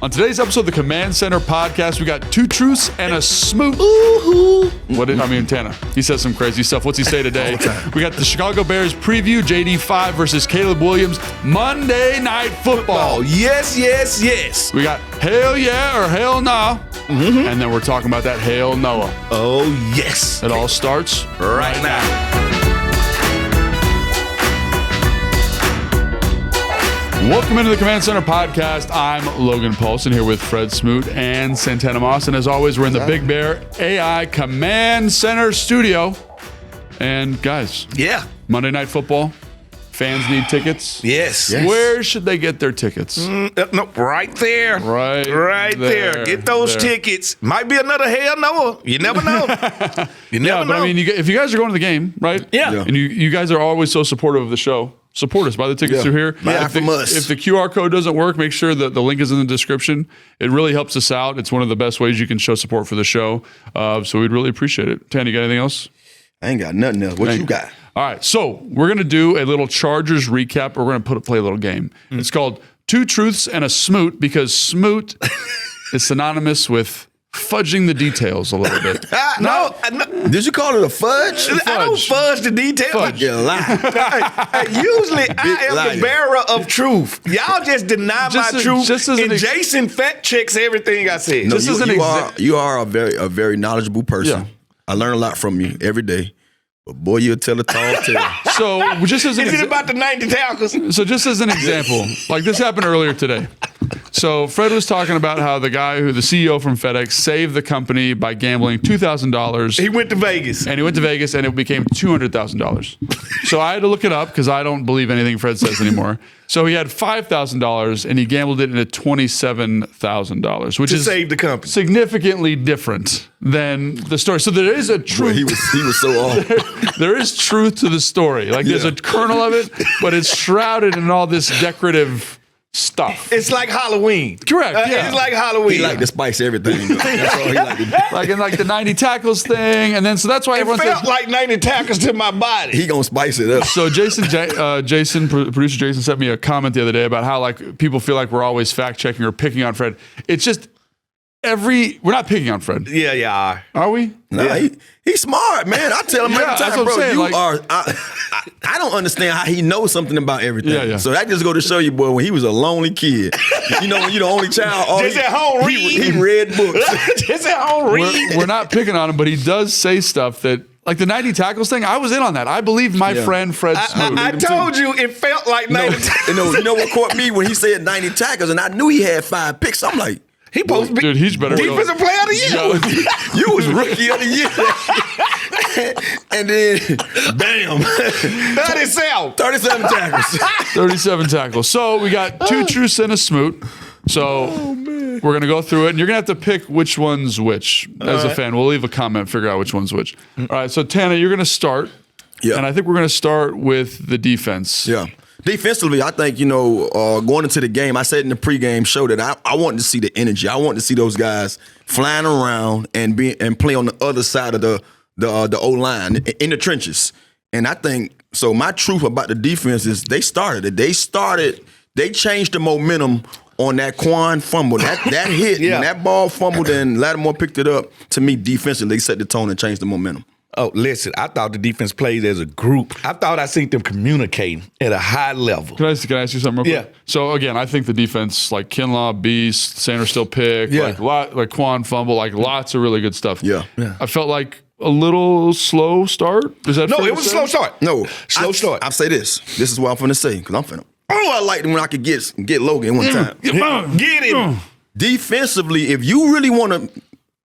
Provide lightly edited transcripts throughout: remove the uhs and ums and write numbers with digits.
On today's episode of the Command Center podcast, we got two truths and a smoot. Tana, he says some crazy stuff. What's he say today? We got the Chicago Bears preview, JD5 versus Caleb Williams, Monday Night Football. Oh, yes. We got hell yeah or hell nah. Mm-hmm. And then we're talking about that Hail Noah. Oh, yes. It all starts right now. Welcome into the Command Center podcast. I'm Logan Paulson here with Fred Smoot and Santana Moss. And as always, we're in the Big Bear AI Command Center studio. And guys, Monday Night Football. Fans need tickets. Yes. Where should they get their tickets? Right there. Right there. Get those tickets. Might be another Hail Noah. You never know. But I mean, if you guys are going to the game, right? Yeah. And you guys are always so supportive of the show. Support us. Buy the tickets through here. If the QR code doesn't work, make sure that the link is in the description. It really helps us out. It's one of the best ways you can show support for the show. So we'd really appreciate it. Tan, you got anything else? I ain't got nothing else. What you got? All right. So we're going to do a little Chargers recap. We're going to play a little game. It's called Two Truths and a Smoot because Smoot is synonymous with fudging the details a little bit. No. Did you call it a fudge? I don't fudge the details. Fudge. You lie. Usually, I am the bearer of truth. Y'all just deny my truth, and Jason fact checks everything I say. No, you are a very knowledgeable person. Yeah. I learn a lot from you every day. But boy, you'll tell a tall tale. So just as Is it about the 90 tackles? So just as an example, like this happened earlier today. So Fred was talking about how the CEO from FedEx saved the company by gambling $2,000. He went to Vegas. And it became $200,000. So I had to look it up because I don't believe anything Fred says anymore. So he had $5,000 and he gambled it into $27,000, which is save the company. Significantly different than the story. So there is a truth. Boy, he was so off. There is truth to the story. Like there's a kernel of it, but it's shrouded in all this decorative stuff. It's like Halloween. Correct. It's like Halloween. He like to spice everything. That's all he like to do. Like in the 90 tackles thing, and then so that's why everyone felt like 90 tackles to my body. He gonna spice it up. So producer Jason sent me a comment the other day about how like people feel like we're always fact checking or picking on Fred. It's just we're not picking on Fred. Yeah. Are we? Nah, he's smart, man. I tell him every time, bro. I don't understand how he knows something about everything. Yeah. So that just go to show you, boy, when he was a lonely kid. When you're the only child, just at home read. He read books. Just at home read. We're not picking on him, but he does say stuff that. Like the 90 tackles thing, I was in on that. I believed my friend Fred Smoot. I told you it felt like 90 tackles. You know what caught me when he said 90 tackles, and I knew he had 5 picks. I'm like, he supposed to be dude, he's better. Defensive player of the year. You was rookie of the year. And then, bam. 37 tackles. 37 tackles. So we got two truths and a smoot. So we're going to go through it, and you're going to have to pick which one's which as a fan. We'll leave a comment, figure out which one's which. All right, so Tana, you're going to start. Yeah. And I think we're going to start with the defense. Yeah. Defensively, I think, going into the game, I said in the pregame show that I wanted to see the energy. I wanted to see those guys flying around and play on the other side of the O-line in the trenches. And I think, so my truth about the defense is they changed the momentum on that Quan fumble. That hit, when that ball fumbled and Lattimore picked it up, to me, defensively, they set the tone and changed the momentum. Oh, listen, I thought the defense played as a group. I thought I seen them communicating at a high level. Can I ask you something real quick? Yeah. So, again, I think the defense, like Kinlaw, Beast, Sanders still pick, like Quan fumble, like lots of really good stuff. Yeah. I felt like a little slow start. Is that No, fair it to was a say? slow start. No. Slow start. I'll say this. This is what I'm finna say, because I'm finna. Oh, I liked it when I could get Logan one time. Get him. Defensively, if you really want to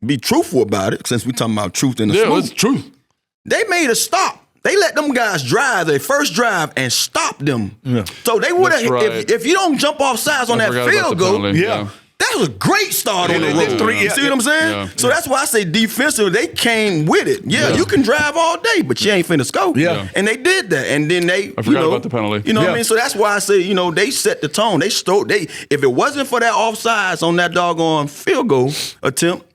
be truthful about it, since we're talking about truth in the Yeah, it's truth. they made a stop. They let them guys drive their first drive and stop them. Yeah. So they would have, if you don't jump off sides on that field goal, that was a great start on the road. You see what I'm saying? Yeah. So that's why I say defensively, they came with it. Yeah, you can drive all day, but you ain't finna score. Yeah. And they did that. And then I forgot about the penalty. You know what I mean? So that's why I say, they set the tone. If it wasn't for that offsides on that doggone field goal attempt,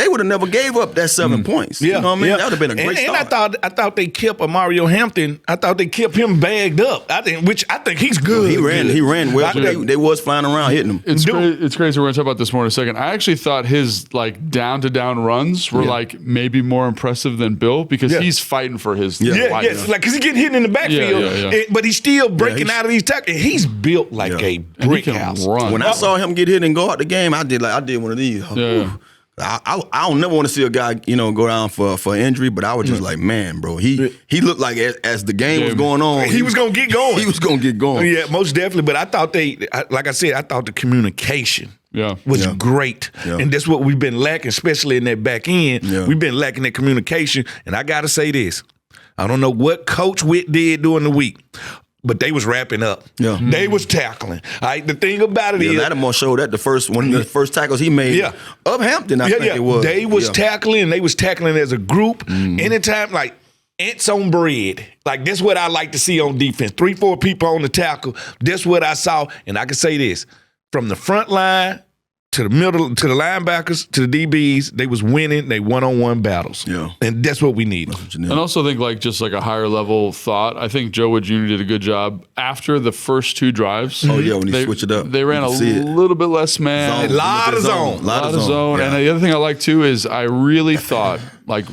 they would have never gave up that 7 points. Yeah, you know what I mean? That would have been a great start. And I thought they kept Mario Hampton. I thought they kept him bagged up. I think he's good. He ran well. They was flying around hitting him. It's crazy. We're gonna talk about this more in a second. I actually thought his like down to down runs were like maybe more impressive than Bill because he's fighting for his like because he's getting hit in the backfield, but he's still breaking out of these tackles. He's built like a brick house. When I saw him get hit and go out the game, I did one of these. I don't never want to see a guy, go down for injury, but I was just like, man, bro, he looked like as the game was going on, he was gonna get going. He was gonna get going. Yeah, most definitely. But I thought I thought the communication was great, and that's what we've been lacking, especially in that back end. Yeah. We've been lacking that communication, and I gotta say this: I don't know what Coach Witt did during the week. But they was wrapping up. Yeah. They was tackling. The thing about it is Lattimore showed that one of the first tackles he made of Hampton, I think it was. They was tackling, they was tackling as a group. Anytime, like ants on bread. Like this what I like to see on defense. 3-4 people on the tackle. This what I saw. And I can say this. From the front line to the middle, to the linebackers, to the DBs, they was winning they one-on-one battles. Yeah. And that's what we need. And also think just like a higher level thought. I think Joe Wood Jr. did a good job after the first 2 drives. Oh, yeah, when he switched it up. They ran a little bit less man. A lot of zone. A lot of zone. Yeah. And the other thing I like too is I really thought like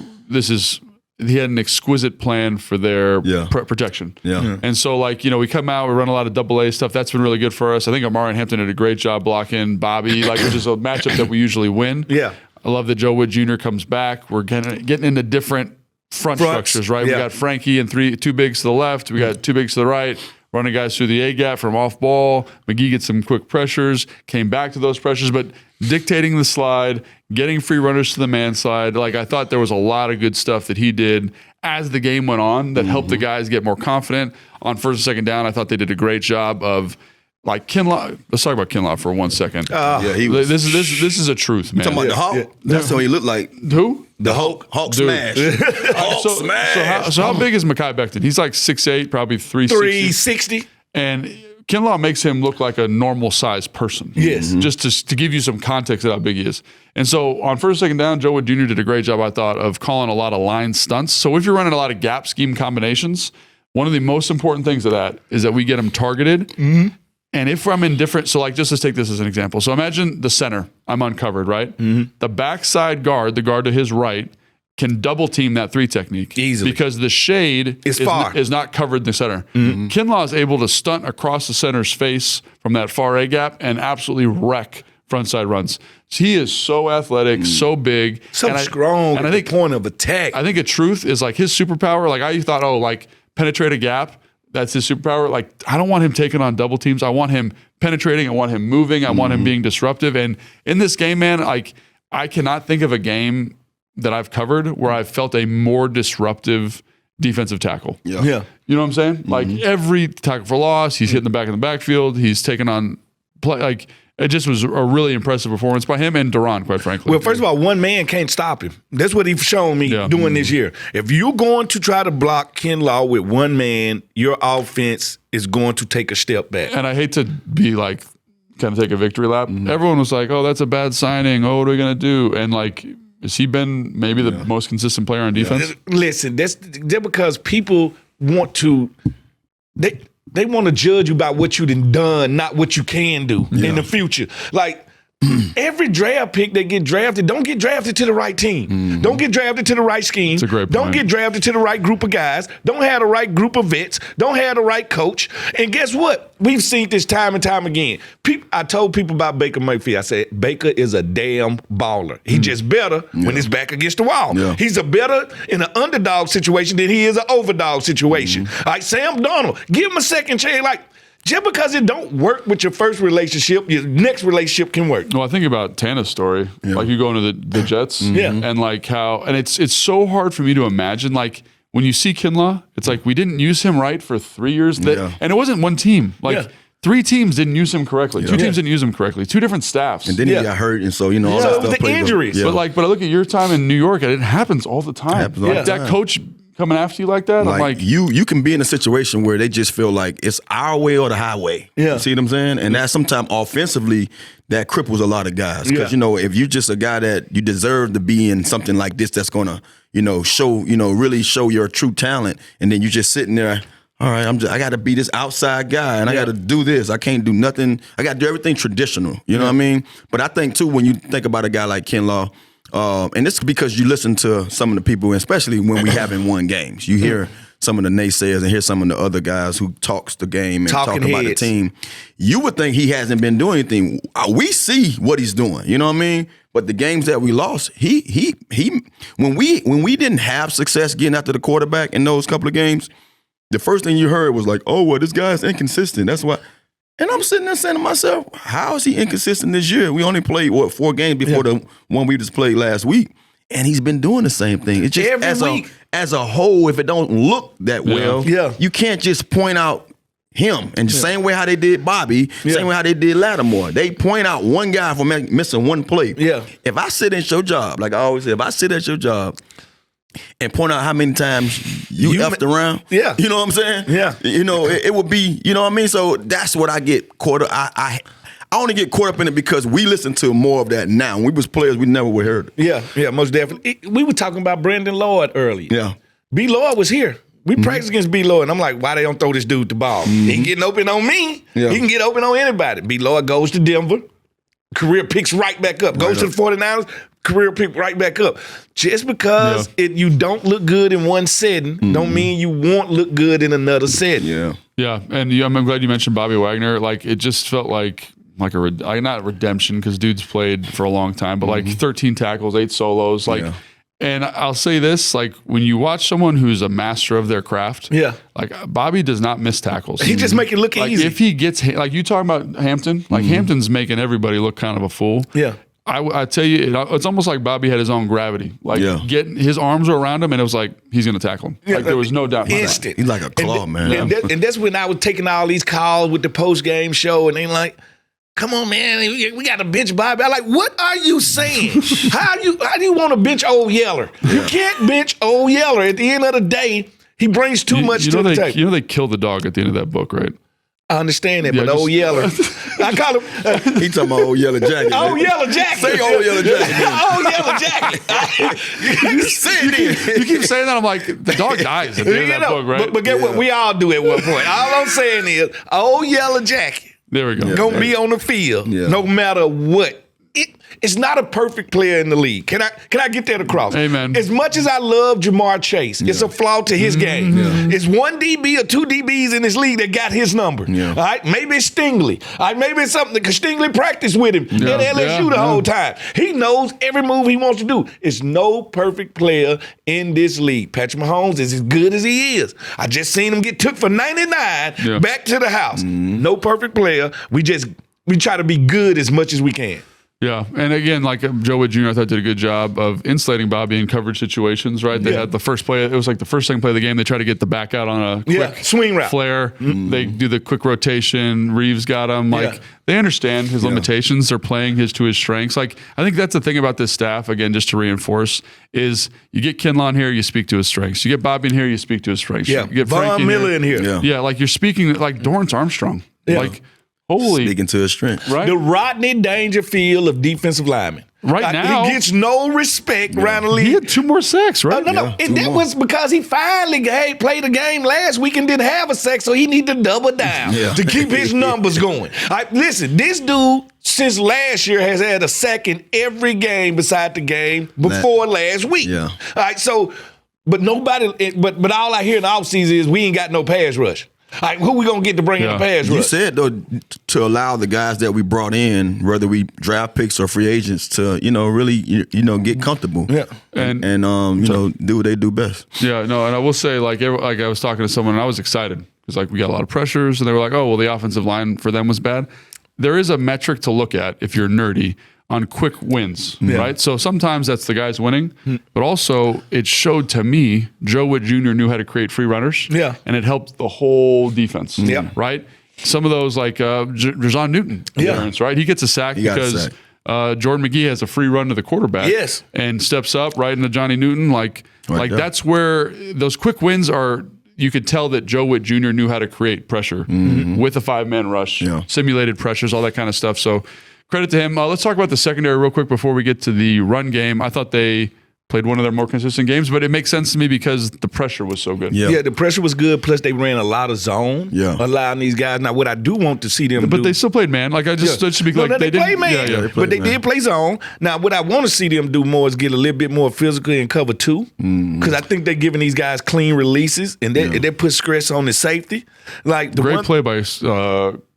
he had an exquisite plan for their protection. Yeah. And so, we come out, we run a lot of AA stuff. That's been really good for us. I think Amari and Hampton did a great job blocking Bobby, which is a matchup that we usually win. Yeah. I love that Joe Wood Jr. comes back. We're getting into different front structures, right? Yeah. We got Frankie and 2 bigs to the left. We got 2 bigs to the right. Running guys through the A-gap from off ball. McGee gets some quick pressures, came back to those pressures, but dictating the slide, getting free runners to the man slide. Like, I thought there was a lot of good stuff that he did as the game went on that helped the guys get more confident. On first and second down, I thought they did a great job of, like, Kinlaw. Let's talk about Kinlaw for 1 second. He was. This is a truth, man. You talking about the Hawk? Yeah. That's what he looked like. Who? The Hawk smash. Hawk smash. So how big is Mekhi Becton? He's like 6'8", probably 360. And Kinlaw makes him look like a normal sized person. Yes. Just to give you some context of how big he is. And so on first, second down, Joe Wood Jr. did a great job, I thought, of calling a lot of line stunts. So if you're running a lot of gap scheme combinations, one of the most important things of that is that we get them targeted. Mm-hmm. And if I'm in different, so like just let's take this as an example. So imagine the center, I'm uncovered, right? Mm-hmm. The backside guard, the guard to his right, can double team that 3 technique easily because the shade is not covered in the center. Mm-hmm. Kinlaw is able to stunt across the center's face from that far A gap and absolutely wreck frontside runs. So he is so athletic, so big, so strong. And I think point of attack. I think a truth is like his superpower. Like I thought, penetrate a gap. That's his superpower. Like, I don't want him taking on double teams. I want him penetrating. I want him moving. I want him being disruptive. And in this game, man, like I cannot think of a game that I've covered where I've felt a more disruptive defensive tackle. Yeah. You know what I'm saying? Mm-hmm. Like every tackle for loss, he's hitting the back in the backfield. He's taking on play. Like it just was a really impressive performance by him and Duran, quite frankly. Well, first of all, one man can't stop him. That's what he's shown me doing this year. If you're going to try to block Kinlaw with one man, your offense is going to take a step back. And I hate to be like, kind of take a victory lap. Mm-hmm. Everyone was like, oh, that's a bad signing. Oh, what are we going to do? And like, has he been maybe the most consistent player on defense? Listen, that's because people want to they want to judge you by what you done, not what you can do in the future. Like every draft pick that get drafted, don't get drafted to the right team. Mm-hmm. Don't get drafted to the right scheme. That's a great point. Don't get drafted to the right group of guys. Don't have the right group of vets. Don't have the right coach. And guess what? We've seen this time and time again. I told people about Baker Mayfield. I said, Baker is a damn baller. He just better when his back against the wall. Yeah. He's a better in an underdog situation than he is an overdog situation. Mm-hmm. Like Sam Darnold, give him a second chance. Like, just because it don't work with your first relationship, your next relationship can work. Well, I think about Tana's story. Yeah. Like you go into the Jets and like how, and it's so hard for me to imagine, like when you see Kinlaw, it's like we didn't use him right for 3 years. And it wasn't one team. Like 3 teams didn't use him correctly. 2 teams didn't use him correctly. 2 different staffs. And then he got hurt, and so, all that stuff. The injuries. But I look at your time in New York, and it happens all the time. That coach coming after you like that. I'm like, you can be in a situation where they just feel like it's our way or the highway. Yeah. You see what I'm saying? And that sometimes offensively, that cripples a lot of guys. Because, if you're just a guy that you deserve to be in something like this that's going to, show, really show your true talent, and then you just sitting there, all right, I got to be this outside guy, and I got to do this. I can't do nothing. I got to do everything traditional. You know what I mean? But I think, too, when you think about a guy like Kinlaw, and this is because you listen to some of the people, especially when we haven't won games. You hear some of the naysayers and hear some of the other guys who talks the game and talk about the team. You would think he hasn't been doing anything. We see what he's doing. You know what I mean? But the games that we lost, he when we didn't have success getting after the quarterback in those couple of games, the first thing you heard was like, oh, well, this guy's inconsistent. That's why. And I'm sitting there saying to myself, how is he inconsistent this year? We only played, 4 games before the one we just played last week. And he's been doing the same thing. It's just every week. As a whole, if it don't look that well, you can't just point out him. And the same way how they did Bobby, same way how they did Lattimore. They point out one guy for missing one play. Yeah. If I sit at your job, like I always say, if I sit at your job and point out how many times you effed around. Yeah. You know what I'm saying? Yeah. It would be, you know what I mean? So that's what I get caught up. I only get caught up in it because we listen to more of that now. When we was players, we never would heard it. Yeah, most definitely. We were talking about Brandon Lloyd earlier. Yeah. B. Lloyd was here. We practiced against B. Lloyd, and I'm like, why they don't throw this dude the ball? He ain't getting open on me. Yeah. He can get open on anybody. B. Lloyd goes to Denver. Career picks right back up. Goes to the 49ers. Career pick right back up. Just because you don't look good in one setting, don't mean you won't look good in another setting. Yeah, and I'm glad you mentioned Bobby Wagner. Like, it just felt like not redemption because dude's played for a long time, but like 13 tackles, 8 solos. Like, and I'll say this: like, when you watch someone who's a master of their craft, like Bobby does not miss tackles. He just make it look like easy. If he gets like you talking about Hampton, like Hampton's making everybody look kind of a fool. Yeah. I tell you, it's almost like Bobby had his own gravity. Like, getting his arms were around him, and it was like, he's going to tackle him. Like, there was no doubt about that. He's like a claw, man. And that's when I was taking all these calls with the post-game show, and they like, come on, man, we got to bench Bobby. I'm like, what are you saying? How do you want to bench Old Yeller? You can't bench Old Yeller. At the end of the day, he brings too much to the table. You know they killed the dog at the end of that book, right? I understand that, but Old Yeller, I call him. He talking about Old Yellow Jacket. Old Yellow Jacket. Say Old Yellow Jacket. Old Yellow Jacket. You say it. You keep saying that. I'm like, the dog dies at the end of that book, right? But get what? We all do at one point. All I'm saying is, Old Yellow Jacket. There we go. Gonna be on the field, no matter what. It's not a perfect player in the league. Can I get that across? Amen. As much as I love Jamar Chase, it's a flaw to his game. It's one DB or 2 DBs in this league that got his number. All right, maybe it's Stingley. All right, maybe it's something because Stingley practiced with him at LSU the whole time. He knows every move he wants to do. It's no perfect player in this league. Patrick Mahomes is as good as he is. I just seen him get took for 99 back to the house. No perfect player. We try to be good as much as we can. Yeah, and again, like Joe Wood Jr., I thought did a good job of insulating Bobby in coverage situations, right? They had the first play, it was like the first second play of the game, they tried to get the back out on a quick swing route. Flare. They do the quick rotation. Reeves got him. Like, they understand his limitations. They're playing to his strengths. Like, I think that's the thing about this staff, again, just to reinforce, is you get Kinlaw in here, you speak to his strengths. You get Bobby in here, you speak to his strengths. You get Von Miller in here. Yeah, like you're speaking like Dorrance Armstrong. Like, holy. Speaking to his strength. Right? The Rodney Dangerfield of defensive linemen. Right now. He gets no respect around the league. He had 2 more sacks, right? No. And that was because he finally played a game last week and didn't have a sack, so he needed to double down to keep his numbers going. Listen, this dude, since last year, has had a sack in every game beside the game before last week. All right, so, but nobody, but all I hear in the offseason is we ain't got no pass rush. Like, who we gonna get to bring in the pass rush? You said though to allow the guys that we brought in, whether we draft picks or free agents, to really get comfortable. And do what they do best. Yeah, no, and I will say like I was talking to someone and I was excited because like we got a lot of pressures and they were like, oh well, the offensive line for them was bad. There is a metric to look at if you're nerdy on quick wins, right? So sometimes that's the guys winning, but also it showed to me Joe Wood Jr. knew how to create free runners, and it helped the whole defense, right? Some of those like Jason Newton, right? He gets a sack because Jordan McGee has a free run to the quarterback. Yes. And steps up right into Johnny Newton. Like that's where those quick wins are. You could tell that Joe Witt Jr. knew how to create pressure with a 5-man rush, simulated pressures, all that kind of stuff. So credit to him. Let's talk about the secondary real quick before we get to the run game. I thought they played one of their more consistent games, but it makes sense to me because the pressure was so good. Yeah, the pressure was good. Plus, they ran a lot of zone, allowing these guys. Now, what I do want to see them but they still played man. Like, I just should be like, they played man. But they did play zone. Now, what I want to see them do more is get a little bit more physical in cover 2, because I think they're giving these guys clean releases, and they put stress on the safety. Like the great play by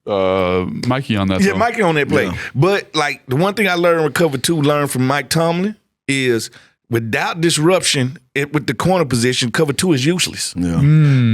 Mikey on that. Yeah, Mikey on that play. Yeah. But like the one thing I learned with cover 2, learned from Mike Tomlin, is without disruption with the corner position, cover 2 is useless. Yeah.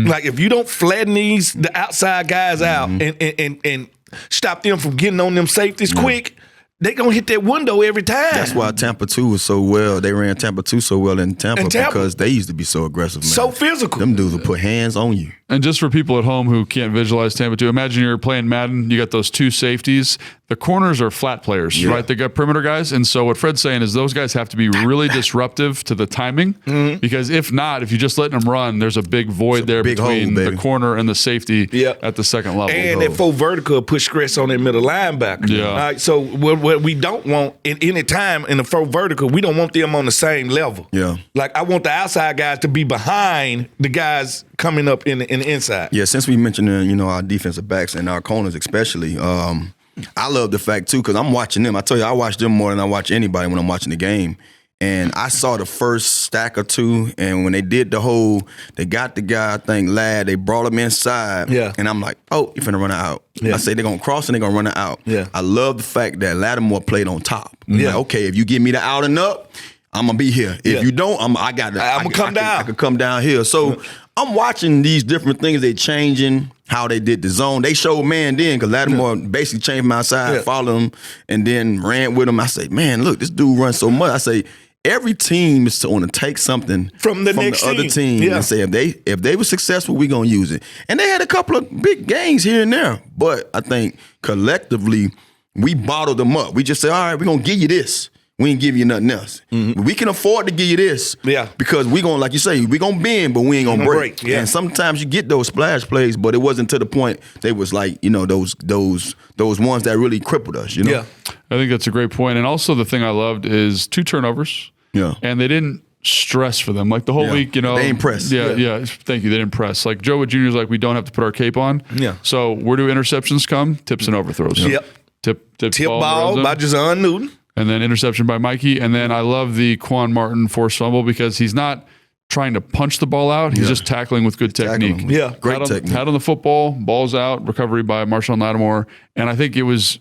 Like if you don't flatten the outside guys out and stop them from getting on them safeties quick, they gonna hit that window every time. That's why Tampa 2 was so well. They ran Tampa 2 so well in Tampa because they used to be so aggressive, man. So physical. Them dudes will put hands on you. And just for people at home who can't visualize Tampa 2, imagine you're playing Madden, you got those 2 safeties. The corners are flat players, right? They got perimeter guys. And so what Fred's saying is those guys have to be really disruptive to the timing, because if not, if you just let them run, there's a big void there between the corner and the safety at the second level. And that full vertical push stress on that middle linebacker. Yeah. All right, so what we don't want in any time in the full vertical, we don't want them on the same level. Yeah. Like I want the outside guys to be behind the guys coming up in the inside. Yeah, since we mentioned our defensive backs and our corners especially, I love the fact too, because I'm watching them. I tell you, I watch them more than I watch anybody when I'm watching the game. And I saw the first stack or 2, and when they did they got the guy, I think Ladd, they brought him inside. Yeah. And I'm like, oh, you're finna run it out. Yeah. I say they're gonna cross and they're gonna run it out. Yeah. I love the fact that Lattimore played on top. Yeah. Like, okay, if you give me the out and up, I'm gonna be here. If you don't, I'm gonna come down. I could come down here. So I'm watching these different things. They changing how they did the zone. They showed man then because Lattimore basically changed him outside, followed him, and then ran with him. I say, man, look, this dude runs so much. I say, every team is going to take something from the other team and say if they were successful, we're gonna use it. And they had a couple of big gains here and there, but I think collectively we bottled them up. We just said, all right, we're gonna give you this. We ain't give you nothing else. We can afford to give you this because we gonna, like you say, we gonna bend, but we ain't gonna break. Yeah. And sometimes you get those splash plays, but it wasn't to the point they was like, those ones that really crippled us. Yeah, I think that's a great point. And also the thing I loved is 2 turnovers. Yeah, and they didn't stress for them like the whole week. They didn't press. Yeah. Thank you. They didn't press. Like Joe Witt Jr. is like, we don't have to put our cape on. Yeah. So where do interceptions come? Tips and overthrows. Yep. Tip ball by Jazon Newton. And then interception by Mikey. And then I love the Quan Martin forced fumble because he's not trying to punch the ball out. He's just tackling with good technique. Yeah, great technique. Hat on the football, balls out, recovery by Marshawn Lattimore. And I think it was,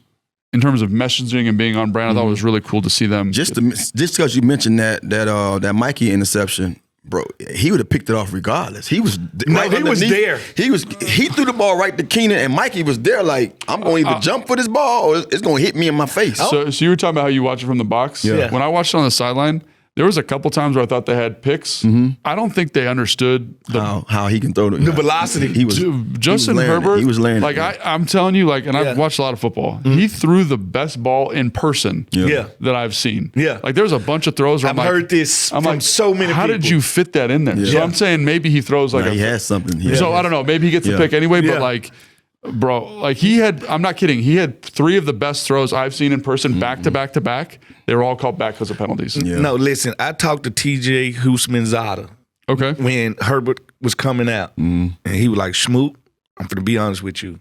in terms of messaging and being on brand, I thought it was really cool to see them. Just because you mentioned that Mikey interception, bro, he would have picked it off regardless. He was he was there. He threw the ball right to Keenan, and Mikey was there like, I'm going to either jump for this ball or it's going to hit me in my face. So you were talking about how you watch it from the box? Yeah. When I watched it on the sideline, there was a couple times where I thought they had picks. I don't think they understood how he can throw the velocity. Justin Herbert. He was learning. Like I'm telling you, and I've watched a lot of football. He threw the best ball in person that I've seen. Yeah, like there's a bunch of throws. Where I've heard this from so many people. How did you fit that in there? So I'm saying maybe he throws he has something. So I don't know. Maybe he gets the pick anyway. But bro, I'm not kidding. He had 3 of the best throws I've seen in person, back to back to back. They were all called back because of penalties. Yeah. No, listen, I talked to TJ Husmanzada. Okay. When Herbert was coming out. And he was like, Smoot, I'm going to be honest with you.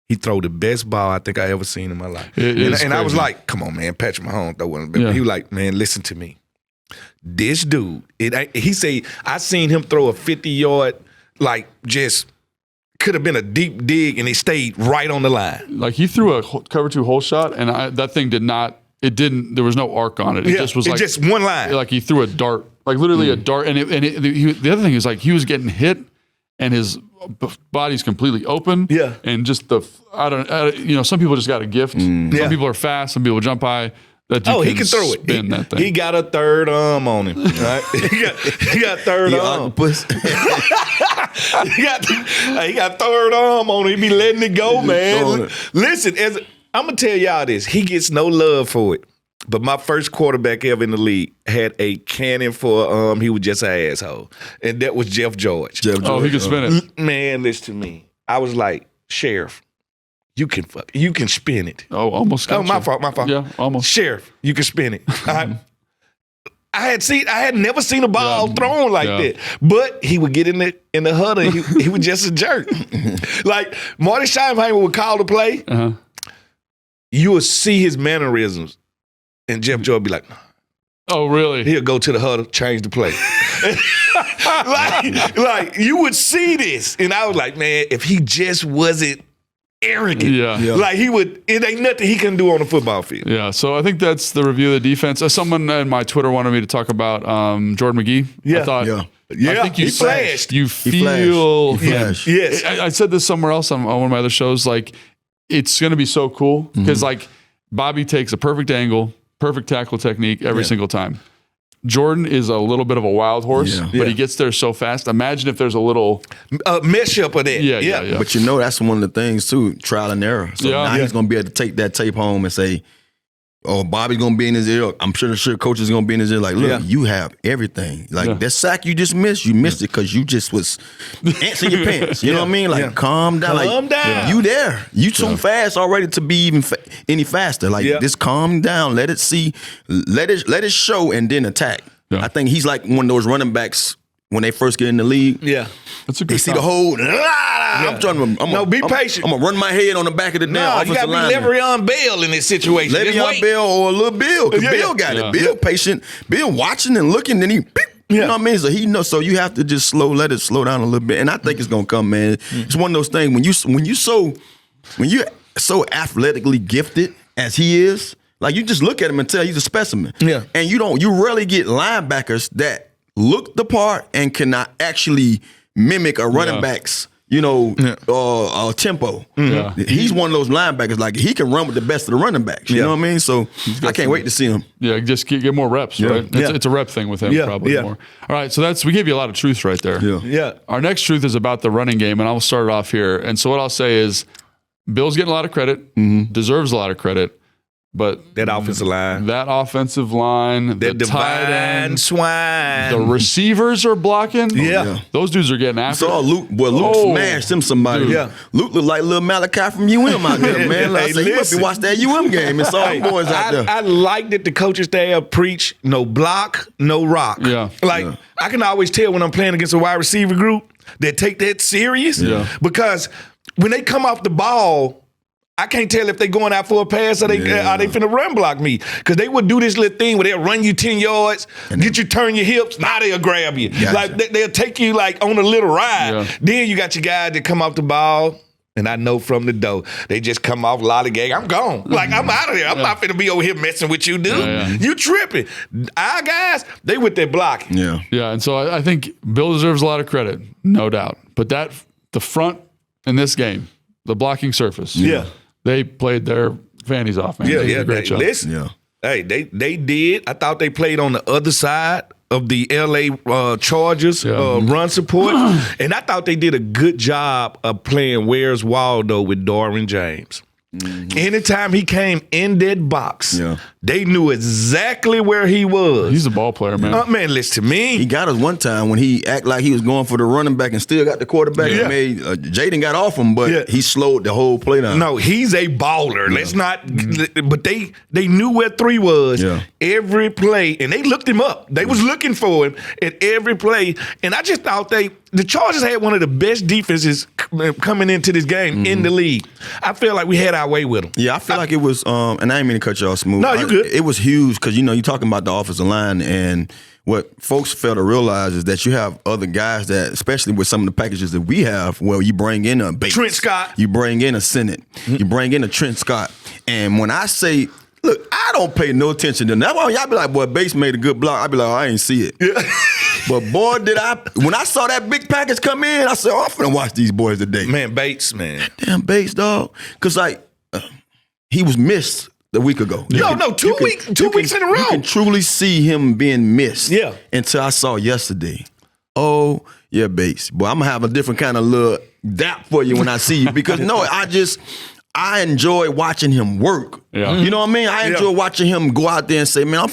He throw the best ball I think I ever seen in my life. And I was like, come on, man, Patrick Mahomes throw one. He was like, man, listen to me. This dude, he said, I seen him throw a 50-yard, just could have been a deep dig, and it stayed right on the line. Like he threw a cover 2 hole shot, and that thing did not. It didn't. There was no arc on it. It just was just one line. Like he threw a dart, like literally a dart. And the other thing is he was getting hit, and his body's completely open. Yeah. And just some people just got a gift. Some people are fast. Some people jump high. He can throw it. That thing. He got a third arm on him. Right? he got third arm. he got third arm on him. He be letting it go, man. Listen, I'm gonna tell y'all this. He gets no love for it. But my first quarterback ever in the league had a cannon for he was just an asshole. And that was Jeff George. Oh, he could spin it. Man, listen to me. I was like, Sheriff, you can spin it. Oh, almost got Oh, my fault. Yeah, almost. Sheriff, you can spin it. I had never seen a ball thrown like that. But he would get in the huddle and he was just a jerk. Like Marty Schottenheimer would call the play. Uh-huh. You would see his mannerisms. And Jeff George would be like, oh, really? He'll go to the huddle, change the play. like you would see this. And I was like, man, if he just wasn't arrogant. Yeah. Like it ain't nothing he can do on the football field. Yeah. So I think that's the review of the defense. Someone in my Twitter wanted me to talk about Jordan McGee. Yeah. I thought, Yeah, I think he flashed. You feel He flashed. Yes. I said this somewhere else on one of my other shows. Like, it's going to be so cool because like Bobby takes a perfect angle, perfect tackle technique every single time. Jordan is a little bit of a wild horse, but he gets there so fast. Imagine if there's a little mesh up of that. Yeah. But that's one of the things too, trial and error. So now he's going to be able to take that tape home and say, oh, Bobby's going to be in his ear. I'm sure coach is going to be in his ear. Like, look, you have everything. Like that sack you just missed, you missed it because you just was antsing your pants. You know what I mean? Like, calm down. Calm down. You there. You too fast already to be even any faster. Like, just calm down. Let it see. Let it show and then attack. Yeah. I think he's like one of those running backs when they first get in the league. Yeah. That's a good They see the whole, be patient. I'm going to run my head on the back of the damn offensive you got to be Le'Veon Bell in this situation. Le'Veon Bell or a little Bill. Because Bill got it. Bill patient. Bill watching and looking, then he beep. You know what I mean? So he knows. So you have to just let it slow down a little bit. And I think it's going to come, man. It's one of those things when you're so athletically gifted as he is, like you just look at him and tell he's a specimen. Yeah. And you rarely get linebackers that look the part and cannot actually mimic a running back's, tempo. Yeah. He's one of those linebackers, like he can run with the best of the running backs. You know what I mean? So I can't wait to see him. Yeah, just get more reps, right? It's a rep thing with him probably more. All right, so we gave you a lot of truth right there. Yeah. Our next truth is about the running game, and I'll start it off here. And so what I'll say is Bill's getting a lot of credit, deserves a lot of credit. But that offensive line, the tight end, swine, the receivers are blocking. Those dudes are getting after. So Luke smashed him somebody. Dude. Yeah, Luke looked like little Malachi from UM out there, man. Like, he must be watched that UM game and saw them boys out there. I like that the coaches there preach no block, no rock. Yeah, I can always tell when I'm playing against a wide receiver group that take that serious. Because when they come off the ball, I can't tell if they going out for a pass or they finna run block me. Because they would do this little thing where they'll run you 10 yards, get you turn your hips, now they'll grab you. Gotcha. Like they'll take you like on a little ride. Yeah. Then you got your guys that come off the ball, and I know from the door, they just come off lollygag. I'm gone. Like I'm out of there. I'm not finna be over here messing with you, dude. You tripping. Our guys, they with their blocking. Yeah, and so I think Bill deserves a lot of credit, no doubt. But the front in this game, the blocking surface. They played their fannies off, man. They did a great job. Listen, hey, they did. I thought they played on the other side of the LA Chargers run support, and I thought they did a good job of playing Where's Waldo with Darwin James. Anytime he came in that box, they knew exactly where he was. He's a ball player, man. Man, listen to me. He got us one time when he act like he was going for the running back and still got the quarterback. Made Jaden got off him, but he slowed the whole play down. No, he's a baller. Let's not. But they knew where 3 was every play, and they looked him up. They was looking for him at every play, and I just thought the Chargers had one of the best defenses coming into this game in the league. I feel like we had our way with them. Yeah, I feel like it was, and I didn't mean to cut you off, Smooth. No, you good. It was huge because, you're talking about the offensive line, and what folks fail to realize is that you have other guys that, especially with some of the packages that we have, where you bring in a Bates, Trent Scott. You bring in a Sennett. You bring in a Trent Scott. And when I say, look, I don't pay no attention to them. That's why y'all be like, boy, Bates made a good block. I be like, I ain't see it. But boy, when I saw that big package come in, I said, I'm finna watch these boys today. Man, Bates, man. Damn Bates, dog. Because, he was missed a week ago. 2 weeks in a row. You can truly see him being missed. Yeah. Until I saw yesterday. Oh, yeah, Bates. Boy, I'm going to have a different kind of little dap for you when I see you. Because, I enjoy watching him work. Yeah. You know what I mean? I enjoy watching him go out there and say, man, I'm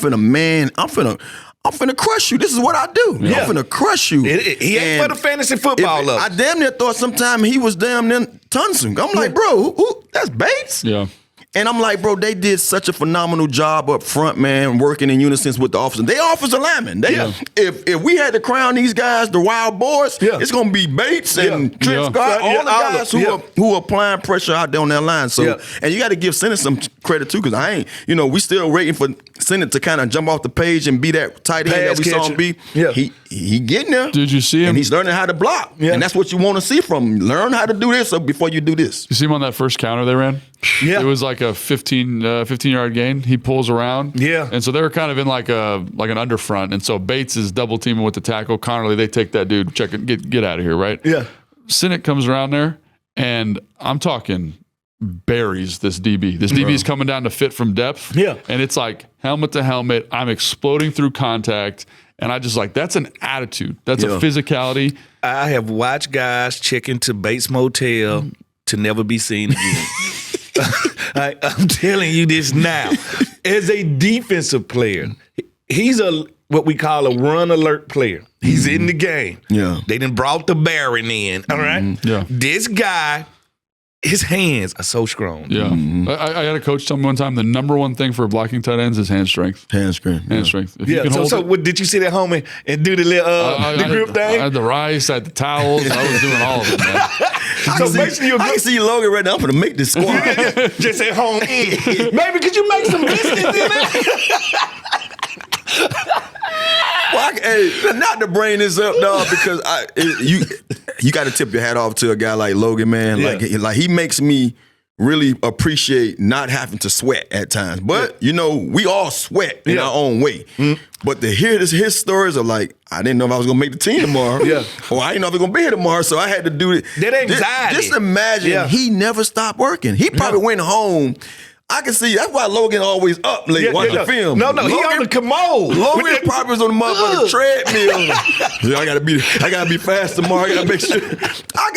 finna crush you. This is what I do. Yeah. I'm finna crush you. He ain't for the fantasy football I damn near thought sometime he was damn near Tunson. I'm like, bro, who that's Bates? Yeah. And I'm like, bro, they did such a phenomenal job up front, man, working in unison with the offense. They offensive linemen. If we had to crown these guys the wild boys, it's gonna be Bates and Trent Scott, all the guys who are applying pressure out there on that line. So, and you got to give Sennett some credit too, because we still waiting for Sennett to kind of jump off the page and be that tight end that we saw him be. Yeah. He getting there. Did you see him? And he's learning how to block. Yeah. And that's what you want to see from him. Learn how to do this before you do this. You see him on that first counter they ran? Yeah. It was like a 15-yard gain. He pulls around. Yeah. And so they were kind of in like an underfront. And so Bates is double teaming with the tackle. Connerly, they take that dude, check it, get out of here, right? Yeah. Sennett comes around there, and I'm talking buries this DB. This DB is coming down to fit from depth. Yeah. And it's like helmet to helmet. I'm exploding through contact. And I just that's an attitude. That's a physicality. I have watched guys check into Bates Motel to never be seen again. I'm telling you this now. As a defensive player, he's what we call a run alert player. He's in the game. Yeah. They done brought the Baron in. All right. Yeah. This guy, his hands are so strong. Yeah. I had a coach tell me one time the number one thing for blocking tight ends is hand strength. Hand strength. Hand strength. If you can hold it, What, did you see that homie and do the little the grip thing? I had the rice, I had the towels. I was doing all of it, man. I can see Logan right now. I'm gonna make this squad. Just at home in. Maybe could you make some biscuits in there? Well, not to bring this up, dog, because you got to tip your hat off to a guy like Logan, man. Yeah. Like he makes me really appreciate not having to sweat at times. But we all sweat in our own way. But to hear his stories of like, I didn't know if I was gonna make the team tomorrow. Or I didn't know if I was gonna be here tomorrow, so I had to do it. That anxiety. Just imagine he never stopped working. He probably went home. I can see that's why Logan always up late watching film. No, he on the commode. Logan probably was on the motherfucking treadmill. I gotta be fast tomorrow. I gotta make sure. I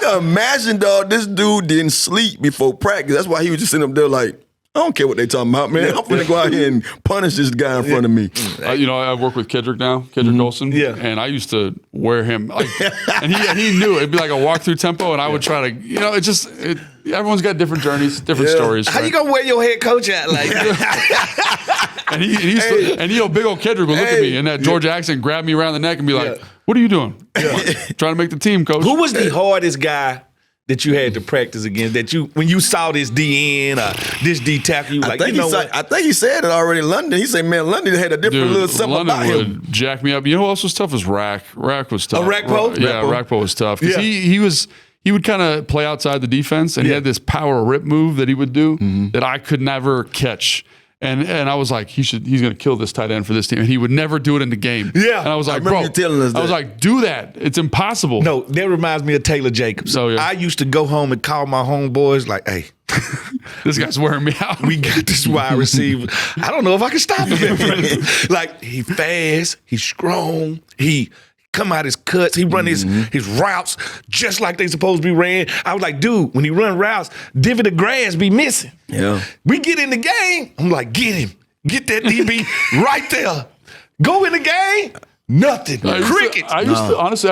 can imagine, dog. This dude didn't sleep before practice. That's why he was just sitting up there like, I don't care what they talking about, man. I'm gonna go out here and punish this guy in front of me. I work with Kedrick now, Kedrick Olsen. Yeah. And I used to wear him, and he knew it'd be like a walk-through tempo, and I would try to, everyone's got different journeys, different stories. How you gonna wear your head coach out like that? and big old Kedrick would look at me in that Georgia accent, grab me around the neck, and be like, "What are you doing? Trying to make the team, coach." Who was the hardest guy that you had to practice against? When you saw this DN or this D tackle, you were like, I think he said it already in London. He said, man, London had a different little something London about would him. jack me up. You know who else was tough was Rack. Rack was tough. Rackpo? Yeah, Rackpo was tough. Because he would kind of play outside the defense, and he had this power rip move that he would do that I could never catch. And I was like, he's going to kill this tight end for this team. And he would never do it in the game. Yeah. And I was like, remember you telling us that. I was like, do that. It's impossible. No, that reminds me of Taylor Jacobs. Oh, yeah. I used to go home and call my homeboys like, hey, this guy's wearing me out. we got this wide receiver. I don't know if I can stop him. Like, he fast, he's strong, he come out his cuts, he run his routes just like they supposed to be ran. I was like, dude, when he run routes, divot of grass be missing. Yeah. We get in the game, I'm like, get him. Get that DB right there. Go in the game, nothing. Crickets. I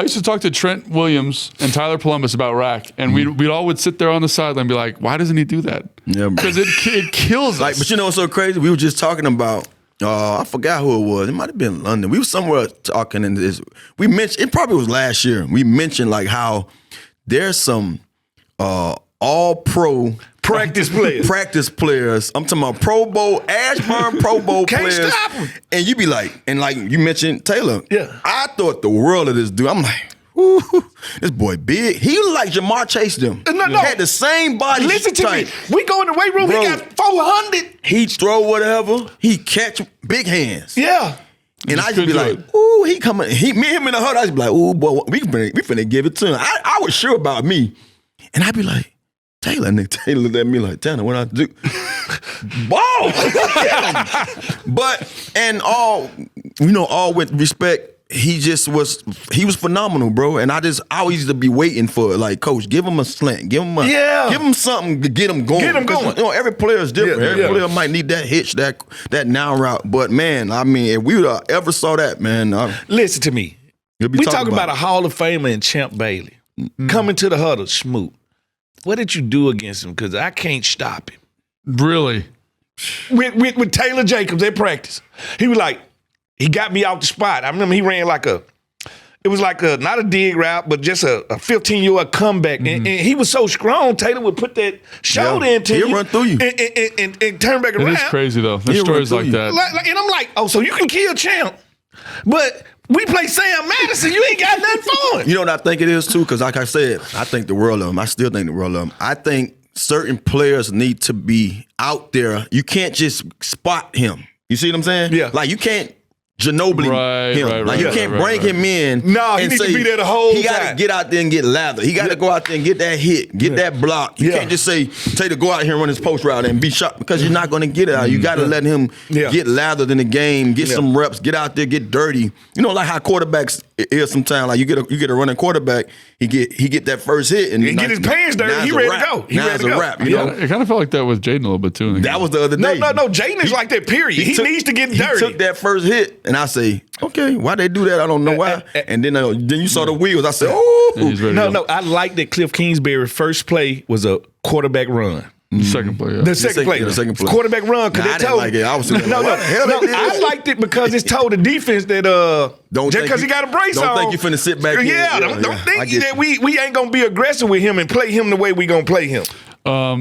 used to talk to Trent Williams and Tyler Columbus about Rack, and we'd all would sit there on the sideline and be like, why doesn't he do that? Yeah, because it kills us. But you know what's so crazy? We were just talking about, I forgot who it was. It might have been London. We were somewhere talking, and we mentioned, it probably was last year. We mentioned like how there's some all-pro practice players. I'm talking about Pro Bowl, Ashburn Pro Bowl players. Can't stop them. And you be like, and like you mentioned Taylor. Yeah. I thought the world of this dude. I'm like, ooh, this boy big. He looked like Jamar Chase them. No. Had the same body Listen to type. me. We go in the weight room, Bro, he got 400. He throw whatever. He catch big hands. Yeah. And I just be like, ooh, he coming. Me and him in the hut, I just be like, ooh, boy, we finna give it to him. I was sure about me. And I'd be like, Taylor looked at me like, Tanner, what I do? Ball! But, and all with respect, he was phenomenal, bro. And I always used to be waiting for like, coach, give him a slant, give him something to get him going. Get him going. You know, every player is different. Every player might need that hitch, that now route. But man, I mean, if we ever saw that, man, listen to me. We talking about a Hall of Famer and Champ Bailey coming to the huddle, Smoot. What did you do against him? Because I can't stop him. Really? With Taylor Jacobs at practice, he was like. He got me out the spot. I remember he ran not a dig route, but just a 15-yard comeback. And he was so strong, Taylor would put that shoulder into you. He'll run through you. And turn back around. It is crazy, though. There's stories like that. And I'm like, oh, so you can kill Champ. But we play Sam Madison. You ain't got nothing for him. You know what I think it is, too? Because like I said, I think the world of him. I still think the world of him. I think certain players need to be out there. You can't just spot him. You see what I'm saying? Yeah. Like, you can't Ginobili him. Like you can't bring him in. No, he needs to be there the whole time. He got to get out there and get lather. He got to go out there and get that hit, get that block. You can't just say, Taylor, go out here and run his post route and be shot because you're not going to get it out. You got to let him get lathered in the game, get some reps, get out there, get dirty. You know, like how quarterbacks is sometimes. Like you get a running quarterback, he get that first hit and he get his pants dirty. He ready to go. He ready to go. Wrap, you know? It kind of felt like that with Jaden a little bit too. That was the other day. No. Jaden is like that. Period. He needs to get dirty. He took that first hit, and I say, okay, why they do that? I don't know why. And then you saw the wheels. I said, oh. No. I like that Cliff Kingsbury's first play was a quarterback run. The second play, yeah. The second play. Quarterback run. Because I didn't like it. I was no. I liked it because it's told the defense that just because he got a brace on. Don't think you finna sit back here. Don't think that we ain't gonna be aggressive with him and play him the way we gonna play him.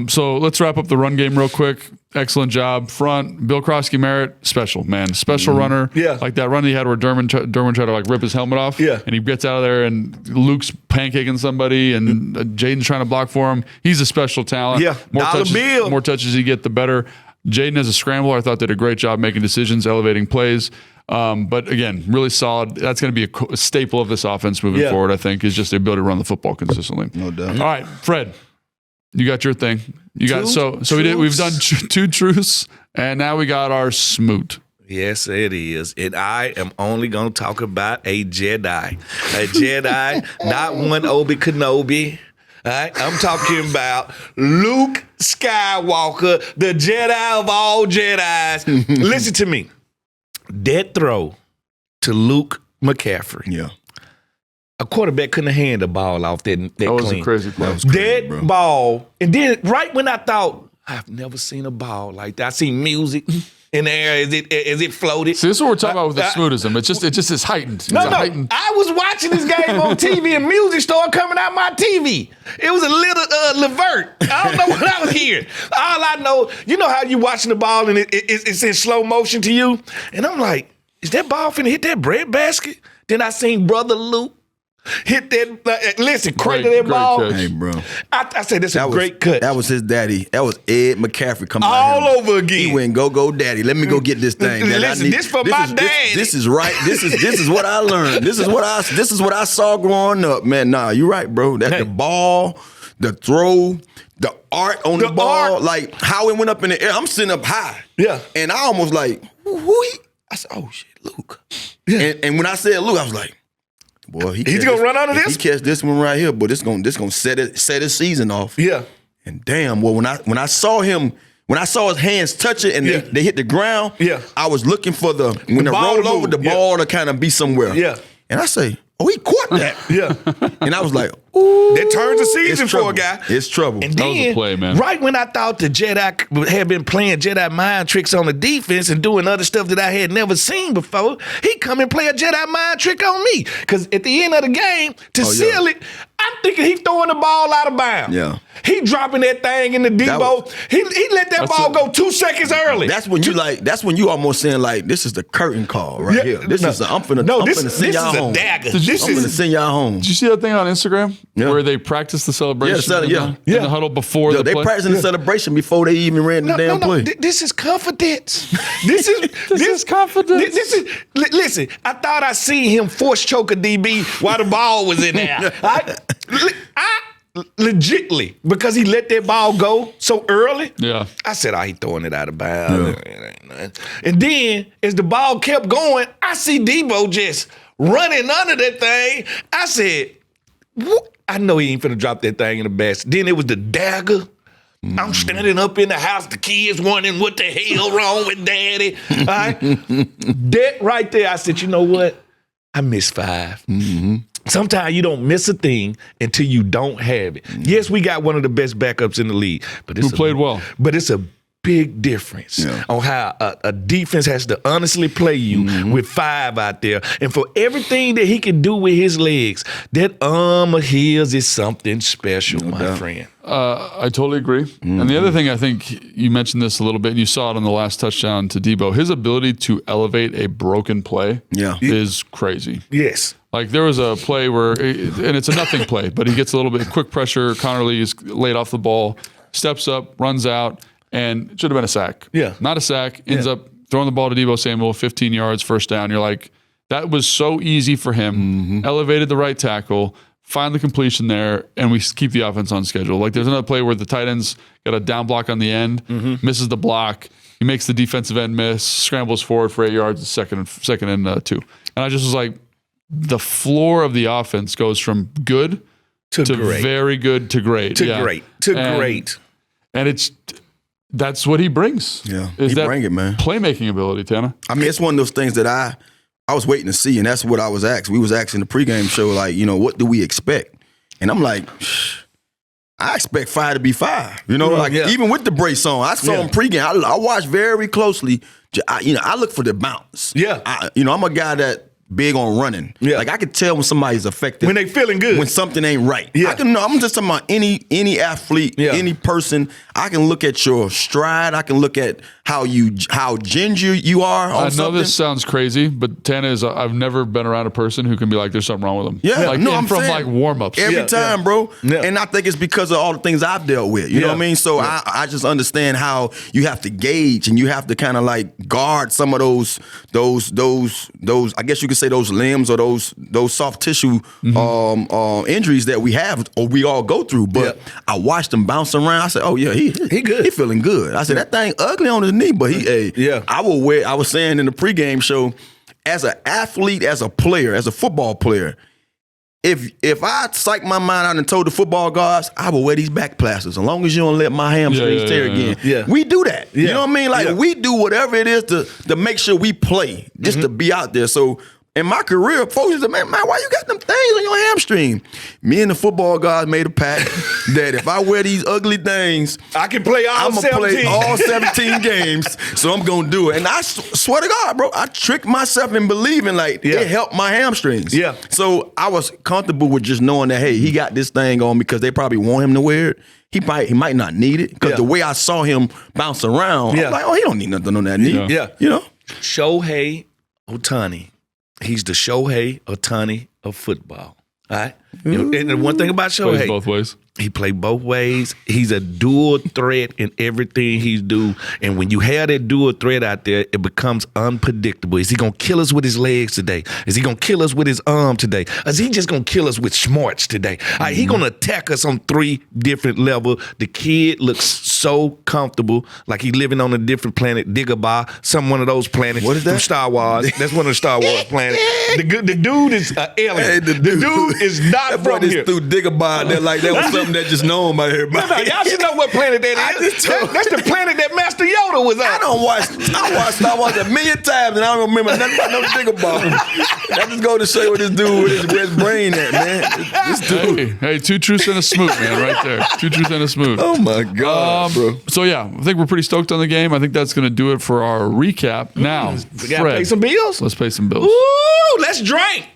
So let's wrap up the run game real quick. Excellent job. Front, Bill Krosky-Merritt, special runner. Yeah. Like that run he had where Derwin tried to like rip his helmet off. Yeah. And he gets out of there and Luke's pancaking somebody and Jaden's trying to block for him. He's a special talent. Yeah. More touches you get, the better. Jaden as a scrambler, I thought did a great job making decisions, elevating plays. But again, really solid. That's going to be a staple of this offense moving forward, I think, is just the ability to run the football consistently. No doubt. All right, Fred. You got your thing. We've done two truths, and now we got our Smoot. Yes, it is. And I am only going to talk about a Jedi. A Jedi, not one Obi Kenobi. All right? I'm talking about Luke Skywalker, the Jedi of all Jedis. Listen to me. That throw to Luke McCaffrey. Yeah. A quarterback couldn't hand the ball off that was clean. A crazy play. That ball. And then right when I thought, I've never seen a ball like that. I seen music in the air as it floated. See, this is what we're talking about with the Smootism. It just is heightened. Heightened. I was watching this game on TV and music started coming out my TV. It was a little Levert. I don't know what I was hearing. All I know, you know how you watching the ball and it's in slow motion to you? And I'm like, is that ball finna hit that bread basket? Then I seen Brother Luke hit that, cradle that ball. Catch. Hey, bro. I said, this is a great cut. That was his daddy. That was Ed McCaffrey coming all over again. He went, go, daddy. Let me go get this thing. Listen, this for my dad. This is right. This is what I learned. This is what I saw growing up, man. Nah, you're right, bro. That the ball, the throw, the art on the ball, like how it went up in the air. I'm sitting up high. Yeah. And I almost like, I said, oh shit, Luke. Yeah. And when I said Luke, I was like, boy, he's gonna run out of this. He catch this one right here, but this gonna set his season off. Yeah. And damn, well, when I saw his hands touch it and they hit the ground, I was looking for when they roll over the ball to kind of be somewhere. Yeah. And I say, oh, he caught that. Yeah. And I was like, ooh. That turns the season for a guy. It's trouble. And that was a play, man. Right when I thought the Jedi had been playing Jedi mind tricks on the defense and doing other stuff that I had never seen before, he come and play a Jedi mind trick on me. Because at the end of the game, to seal it, I'm thinking he's throwing the ball out of bounds. Yeah. He dropping that thing in the Debo. He let that ball go 2 seconds early. That's when you almost saying like, this is the curtain call right here. This is I'm finna send y'all home. This is a dagger. I'm finna send y'all home. Did you see that thing on Instagram where they practiced the celebration? In the huddle before the play. They practicing the celebration before they even ran the damn play. This is confidence. This is confidence. Listen, I thought I seen him force choke a DB while the ball was in there. I legitly, because he let that ball go so early, I said, he throwing it out of bounds. And then, as the ball kept going, I see Debo just running under that thing. I said, what? I know he ain't finna drop that thing in the basket. Then it was the dagger. I'm standing up in the house, the kids wondering what the hell wrong with daddy. All right? That right there, I said, you know what? I missed 5. Sometimes you don't miss a thing until you don't have it. Yes, we got one of the best backups in the league. But it's Who played well. But it's a big difference on how a defense has to honestly play you with 5 out there. And for everything that he can do with his legs, that arm of his is something special, my friend. I totally agree. And the other thing, I think you mentioned this a little bit, and you saw it on the last touchdown to Debo. His ability to elevate a broken play is crazy. Yes. Like there was a play where, and it's a nothing play, but he gets a little bit quick pressure. Connor Lee is laid off the ball, steps up, runs out, and it should have been a sack. Yeah. Not a sack. Ends up throwing the ball to Deebo Samuel, 15 yards, first down. You're like, that was so easy for him. Elevated the right tackle, find the completion there, and we keep the offense on schedule. Like there's another play where the tight end's got a down block on the end, misses the block. He makes the defensive end miss, scrambles forward for 8 yards, second and 2. And I just was like, the floor of the offense goes from good to great. Very good to great. Great. Great. And that's what he brings. Yeah, is he that bring it, man. Playmaking ability, Tana. I mean, it's one of those things that I was waiting to see, and that's what I was asked. We was asking the pregame show, like, what do we expect? And I'm like, I expect 5 to be 5. Even with the brace on, I saw him pregame. I watched very closely. I look for the bounce. Yeah. I'm a guy that big on running. Yeah. Like I could tell when somebody's effective. When they feeling good. When something ain't right. Yeah. I'm just talking about any athlete, any person. I can look at your stride. I can look at how ginger you are. I know this sounds crazy, but Tana is. I've never been around a person who can be like, "There's something wrong with them." Yeah, like I'm from saying, like warm ups every time, bro. Yeah. And I think it's because of all the things I've dealt with. You know what I mean? So I just understand how you have to gauge and you have to kind of like guard some of those. I guess you could say those limbs or those soft tissue injuries that we have or we all go through. But I watched him bounce around. I said, "Oh yeah, he good. He feeling good." I said, "That thing ugly on his knee, but he I was saying in the pregame show, as an athlete, as a player, as a football player, if I psych my mind out and told the football guards, I will wear these back plasters as long as you don't let my hamstrings tear again. Yeah. We do that. Yeah. You know what I mean? Like we do whatever it is to make sure we play, just to be out there. So in my career, folks used to, man, why you got them things on your hamstring? Me and the football guys made a pact that if I wear these ugly things, I can play all 17. I'm going to play all 17 games, so I'm going to do it. And I swear to God, bro, I tricked myself in believing like it helped my hamstrings. Yeah. So I was comfortable with just knowing that, hey, he got this thing on because they probably want him to wear it. He might not need it because the way I saw him bounce around, I'm like, oh, he don't need nothing on that knee. Yeah. You know? Shohei Ohtani. He's the Shohei Ohtani of football. All right? And the one thing about Shohei. Plays both ways. He played both ways. He's a dual threat in everything he do. And when you have that dual threat out there, it becomes unpredictable. Is he going to kill us with his legs today? Is he going to kill us with his arm today? Or is he just going to kill us with smarts today? He going to attack us on 3 different levels. The kid looks so comfortable, like he living on a different planet, Dagobah, one of those planets. What is that? From Star Wars. That's one of the Star Wars planets. The dude is an alien. Hey, the dude is not from here. Through Dagobah, that was something that just known by everybody. No, y'all should know what planet that is. That's the planet that Master Yoda was on. I watched Star Wars a million times and I don't remember nothing about no Dagobah. That just go to show you what this dude with his brain at, man. This dude. Hey, 2 truths and a Smoot, man, right there. 2 truths and a Smoot. Oh my God, bro. So yeah, I think we're pretty stoked on the game. I think that's going to do it for our recap. Now, we got to pay some bills. Let's pay some bills. Ooh, let's drink.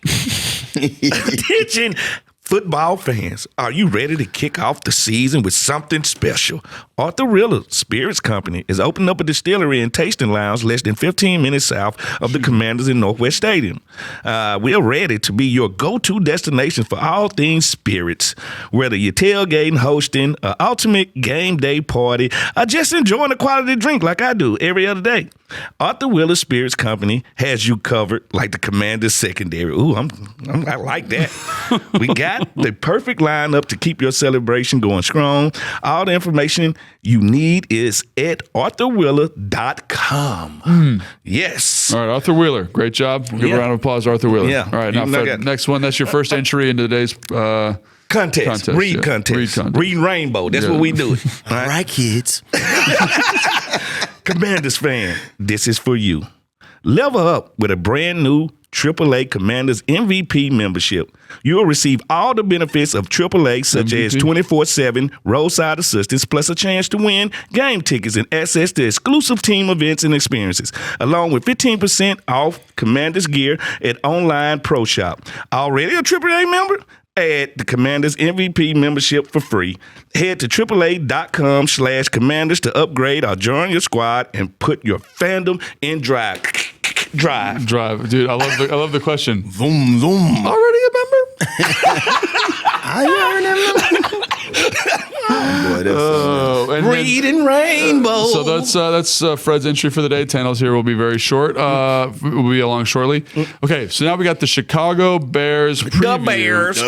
Attention, football fans, are you ready to kick off the season with something special? Arthur Rilla Spirits Company is opening up a distillery and tasting lounge less than 15 minutes south of the Commanders in Northwest Stadium. We are ready to be your go-to destination for all things spirits, whether you're tailgating, hosting, an ultimate game day party, or just enjoying a quality drink like I do every other day. Arthur Wheeler Spirits Company has you covered like the Commanders secondary. Ooh, I like that. We got the perfect lineup to keep your celebration going strong. All the information you need is at arthurwheeler.com. Yes. All right, Arthur Wheeler. Great job. Give a round of applause, Arthur Wheeler. Yeah. All right, now, Fred, next one. That's your first entry into today's contest. Read contest. Read Rainbow. That's what we do. All right, kids. Commanders fan, this is for you. Level up with a brand new AAA Commanders MVP membership. You will receive all the benefits of AAA, such as 24/7 roadside assistance, plus a chance to win game tickets and access to exclusive team events and experiences, along with 15% off Commanders gear at Online Pro Shop. Already a AAA member? Add the Commanders MVP membership for free. Head to AAA.com/Commanders to upgrade or join your squad and put your fandom in drive. Dude, I love the question. Zoom, zoom. Already a member? Reading Rainbow. So that's Fred's entry for the day. Tannel's here will be very short. We'll be along shortly. Okay, so now we got the Chicago Bears preview. The Bears.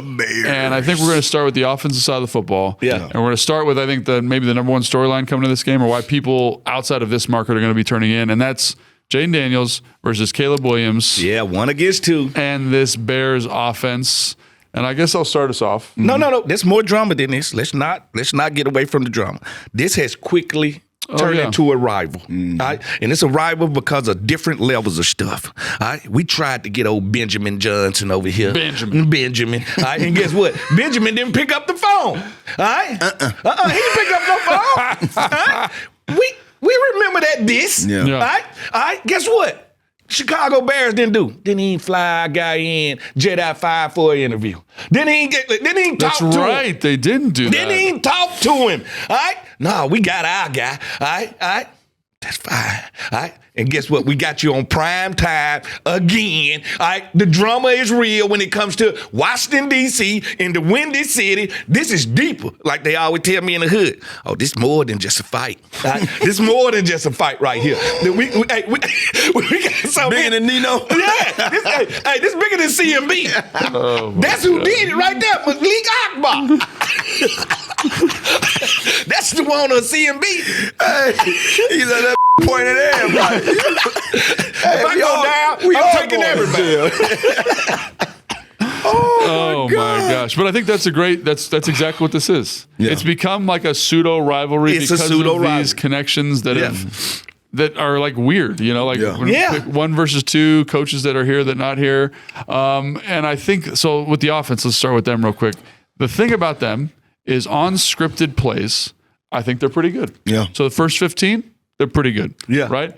And I think we're going to start with the offensive side of the football. Yeah. And we're going to start with, I think, maybe the number one storyline coming to this game, or why people outside of this market are going to be turning in, and that's Jaden Daniels versus Caleb Williams. Yeah, 1 against 2. And this Bears offense. And I guess I'll start us off. No. There's more drama than this. Let's not get away from the drama. This has quickly turned into a rival. All right? And it's a rival because of different levels of stuff. All right? We tried to get old Benjamin Johnson over here. Benjamin. All right? And guess what? Benjamin didn't pick up the phone. All right? He didn't pick up no phone. All right? We remember that diss. Yeah. All right? Guess what? Chicago Bears didn't even fly a guy in JD5 for an interview. Didn't even talk to him. That's right. They didn't do that. Didn't even talk to him. All right? No, we got our guy. All right? That's fine. All right? And guess what? We got you on prime time again. All right? The drama is real when it comes to Washington, D.C. in the Windy City. This is deeper, like they always tell me in the hood. Oh, this more than just a fight. All right? This more than just a fight right here. We got so Bigger than Nino? Yeah. This bigger than CMB. Oh, that's who did it right there. Malik Akbar. That's the one on CMB. He's at that point at everybody. If I go down, I'm taking everybody. Oh my gosh! But I think that's that's exactly what this is. Yeah. It's become like a pseudo rivalry because of these connections that are like weird. You know, like when you pick 1 versus 2 coaches that are here that not here. And I think so with the offense. Let's start with them real quick. The thing about them is on scripted plays, I think they're pretty good. Yeah. So the first 15, they're pretty good. Yeah. Right.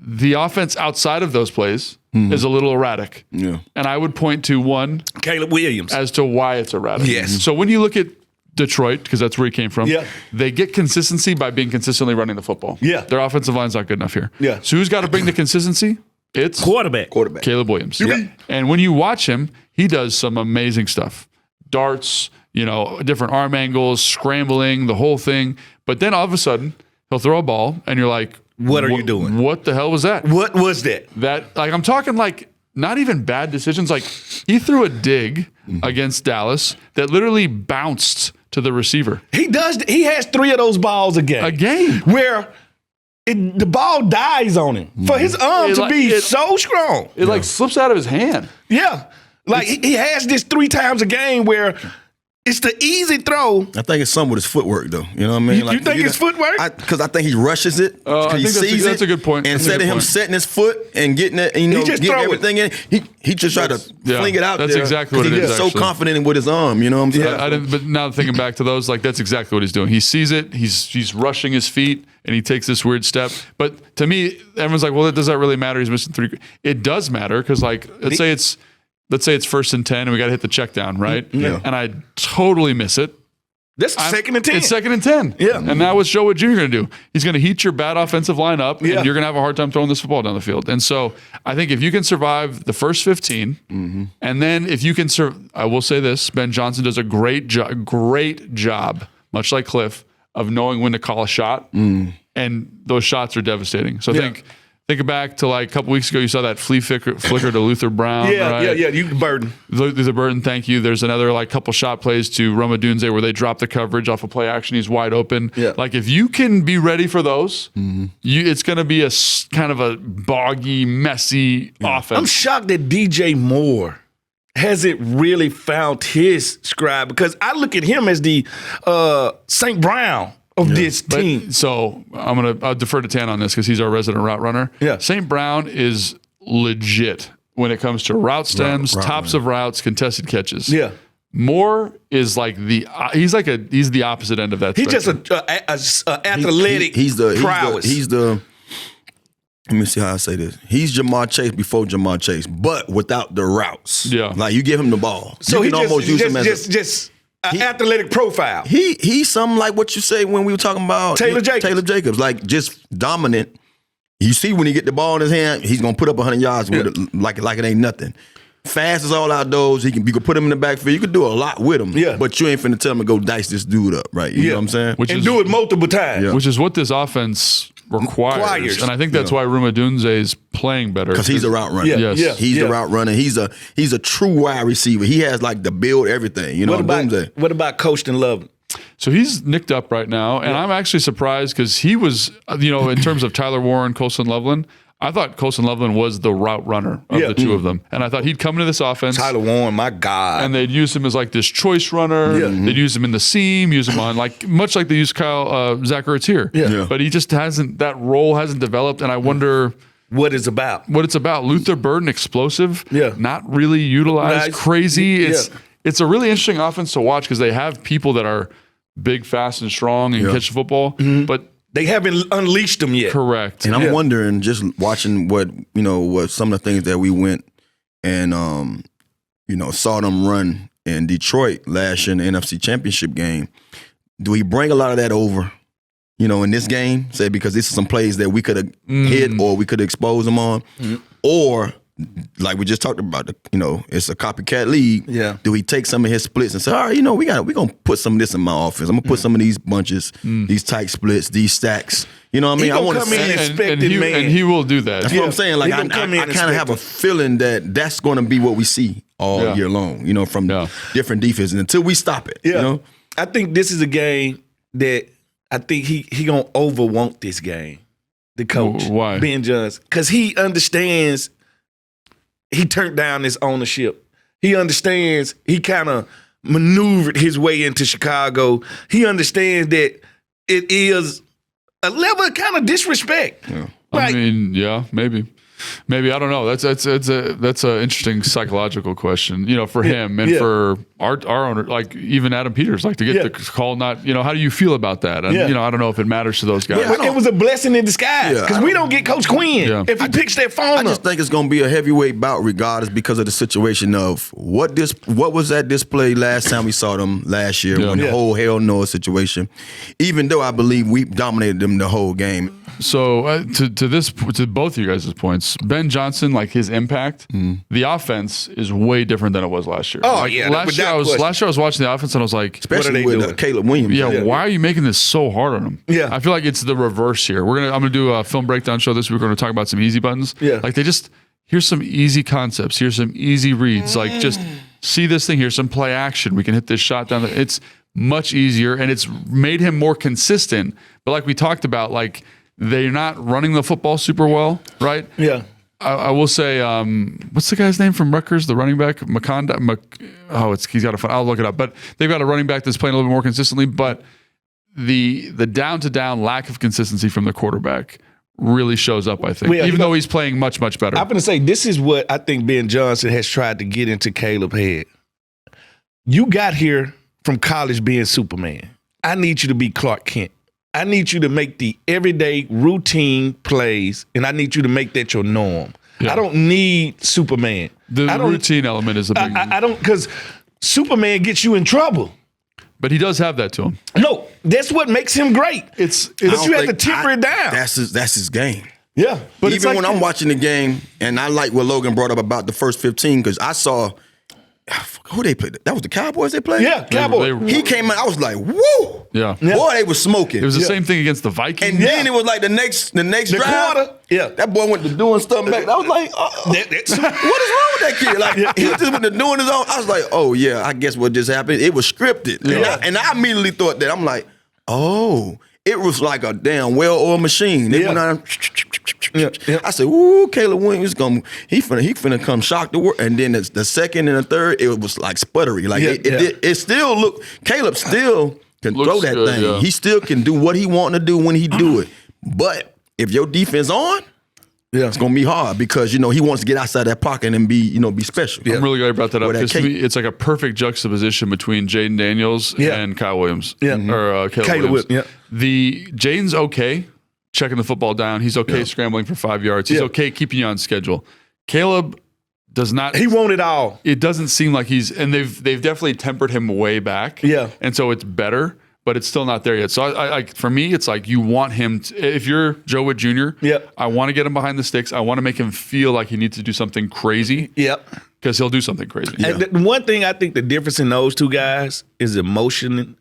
The offense outside of those plays is a little erratic. Yeah. And I would point to one, Caleb Williams, as to why it's erratic. Yes. So when you look at Detroit, because that's where he came from, they get consistency by being consistently running the football. Yeah. Their offensive line's not good enough here. Yeah. So who's got to bring the consistency? It's quarterback. Caleb Williams. Yep. And when you watch him, he does some amazing stuff. Darts, different arm angles, scrambling, the whole thing. But then all of a sudden, he'll throw a ball, and you're like, what are you doing? What the hell was that? What was that? I'm talking like not even bad decisions. Like he threw a dig against Dallas that literally bounced to the receiver. He has 3 of those balls a game. Where the ball dies on him. For his arm to be so strong. It like slips out of his hand. Yeah. Like he has this 3 times a game where it's the easy throw. I think it's some with his footwork, though. You know what I mean? You think it's footwork? Because I think he rushes it. I think that's a good point. Instead of him setting his foot and getting it, getting everything in, he just tried to fling it out there. That's exactly what it is. He's so confident with his arm. You know what I'm saying? But now thinking back to those, like that's exactly what he's doing. He sees it. He's rushing his feet, and he takes this weird step. But to me, everyone's like, well, does that really matter? He's missing 3. It does matter because, like, let's say it's 1st and 10, and we got to hit the check down, right? Yeah. And I totally miss it. That's 2nd and 10. It's 2nd and 10. Yeah. And now what's Joe Wood Jr. going to do? He's going to heat your bad offensive line up, and you're going to have a hard time throwing this football down the field. And so I think if you can survive the first 15, and then if you can I will say this, Ben Johnson does a great job, much like Cliff, of knowing when to call a shot, and those shots are devastating. So I think Think back to like a couple weeks ago, you saw that flea flicker to Luther Brown. Yeah, right? yeah. You Burden. Luther Burden, thank you. There's another like couple shot plays to Roma Dunze where they drop the coverage off a play action. He's wide open. Yeah. Like if you can be ready for those, it's going to be a kind of a boggy, messy offense. I'm shocked that DJ Moore hasn't really found his scribe because I look at him as the St. Brown of this team. So I'll defer to Tan on this because he's our resident route runner. Yeah. St. Brown is legit when it comes to route stems, tops of routes, contested catches. Yeah. Moore is like he's the opposite end of that. He's spectrum. just a athletic prowess. He's the let me see how I say this. He's Jamar Chase before Jamar Chase, but without the routes. Yeah. Like you give him the ball. so you he can almost use him as just athletic profile. He's something like what you say when we were talking about Taylor Jacobs. Like just dominant. You see when he get the ball in his hand, he's gonna put up 100 yards with it, like it ain't nothing. Fast as all outdoors. You can put him in the backfield. You could do a lot with him. Yeah. But you ain't finna tell him to go dice this dude up, right? You know what I'm saying? Do it multiple times. Yeah. Which is what this offense requires. And I think that's why Roma Dunze is playing better. Because he's a route runner. Yes. He's the route runner. He's a true wide receiver. He has like the build, everything. You know what about Colston Loveland? So he's nicked up right now, and I'm actually surprised because he was, in terms of Tyler Warren, Colston Loveland, I thought Colston Loveland was the route runner of the two of them. And I thought he'd come into this offense. Tyler Warren, my God. And they'd use him as like this choice runner. Yeah. They'd use him in the seam, use him on much like they use Zach Ertz here. Yeah. But he just that role hasn't developed. And I wonder what it's about. Luther Burden, explosive. Yeah. Not really utilized. Crazy. It's a really interesting offense to watch because they have people that are big, fast, and strong and catch the football. But they haven't unleashed them yet. Correct. And I'm wondering, just watching what some of the things that we went and saw them run in Detroit last year in the NFC Championship game. Do we bring a lot of that over, in this game? Say because this is some plays that we could have hit or we could expose them on, or like we just talked about, it's a copycat league. Yeah. Do we take some of his splits and say, all right, we're gonna put some of this in my offense. I'm gonna put some of these bunches, these tight splits, these stacks. You know what I mean? I want to come in and he will do that. That's what I'm saying. Like I kind of have a feeling that that's going to be what we see all year long. From different defenses until we stop it. Yeah. I think this is a game that I think he gonna overwant this game. The coach, why? Ben Johnson, because he understands. He turned down this ownership. He understands he kind of maneuvered his way into Chicago. He understands that it is a level of kind of disrespect. Yeah. Like, I mean, yeah, maybe. Maybe, I don't know. That's a interesting psychological question, for him and for our owner, like even Adam Peters, like to get the call. Not, how do you feel about that? And I don't know if it matters to those guys. Yeah, it was a blessing in disguise because we don't get Coach Quinn if he picks that phone up. I just think it's going to be a heavyweight bout regardless because of the situation of what was that display last time we saw them last year when the whole hell no situation. Even though I believe we dominated them the whole game. So to both of you guys' points, Ben Johnson, like his impact, the offense is way different than it was last year. Oh, last year I was watching the offense and I was like, especially with Caleb Williams. Yeah, why are you making this so hard on him? Yeah, I feel like it's the reverse here. I'm gonna do a film breakdown show this week. We're gonna talk about some easy buttons. Yeah, like here's some easy concepts. Here's some easy reads. Like just see this thing. Here's some play action. We can hit this shot down. It's much easier and it's made him more consistent. But like we talked about, like. They're not running the football super well, right? Yeah. I will say, what's the guy's name from Rutgers, the running back? He's got a fun. I'll look it up. But they've got a running back that's playing a little bit more consistently. But the down-to-down lack of consistency from the quarterback really shows up, I think, even though he's playing much, much better. I'm going to say this is what I think Ben Johnson has tried to get into Caleb's head. You got here from college being Superman. I need you to be Clark Kent. I need you to make the everyday routine plays, and I need you to make that your norm. Yeah. I don't need Superman. The routine element is a big. I don't, because Superman gets you in trouble. But he does have that to him. No, that's what makes him great. But you have to temper it down. That's his game. Yeah, but even when I'm watching the game, and I like what Logan brought up about the first 15, because I saw. who they played? That was the Cowboys they played? Yeah, Cowboys. He came out, I was like, woo! Yeah. Boy, they was smoking. It was the same thing against the Vikings. And then it was like the next drive. Quarter. Yeah. That boy went to doing something back. I was like, what is wrong with that kid? Like, he just went to doing his own. I was like, oh, yeah, I guess what just happened, it was scripted. Yeah. And I immediately thought that. I'm like, oh, it was like a damn well-oiled machine. They went on. I said, ooh, Caleb Williams he finna come shock the world. And then the second and the third, it was like sputtery. Like it still look. Caleb still can throw that good, thing. yeah. He still can do what he want to do when he do it. But if your defense on, it's gonna be hard because he wants to get outside that pocket and be special. I'm really glad you brought that up because that to me, it's like a perfect juxtaposition between Jaden Daniels and Kyle Williams. Or Caleb Williams. Yeah. Jaden's okay checking the football down. He's okay scrambling for 5 yards. He's okay keeping you on schedule. Caleb does not. He won it all. It doesn't seem like and they've definitely tempered him way back. Yeah. And so it's better, but it's still not there yet. So I for me, it's like you want him to, if you're Joe Wood Jr., I want to get him behind the sticks. I want to make him feel like he needs to do something crazy. Yep. Because he'll do something crazy. And the one thing I think the difference in those two guys is emotionally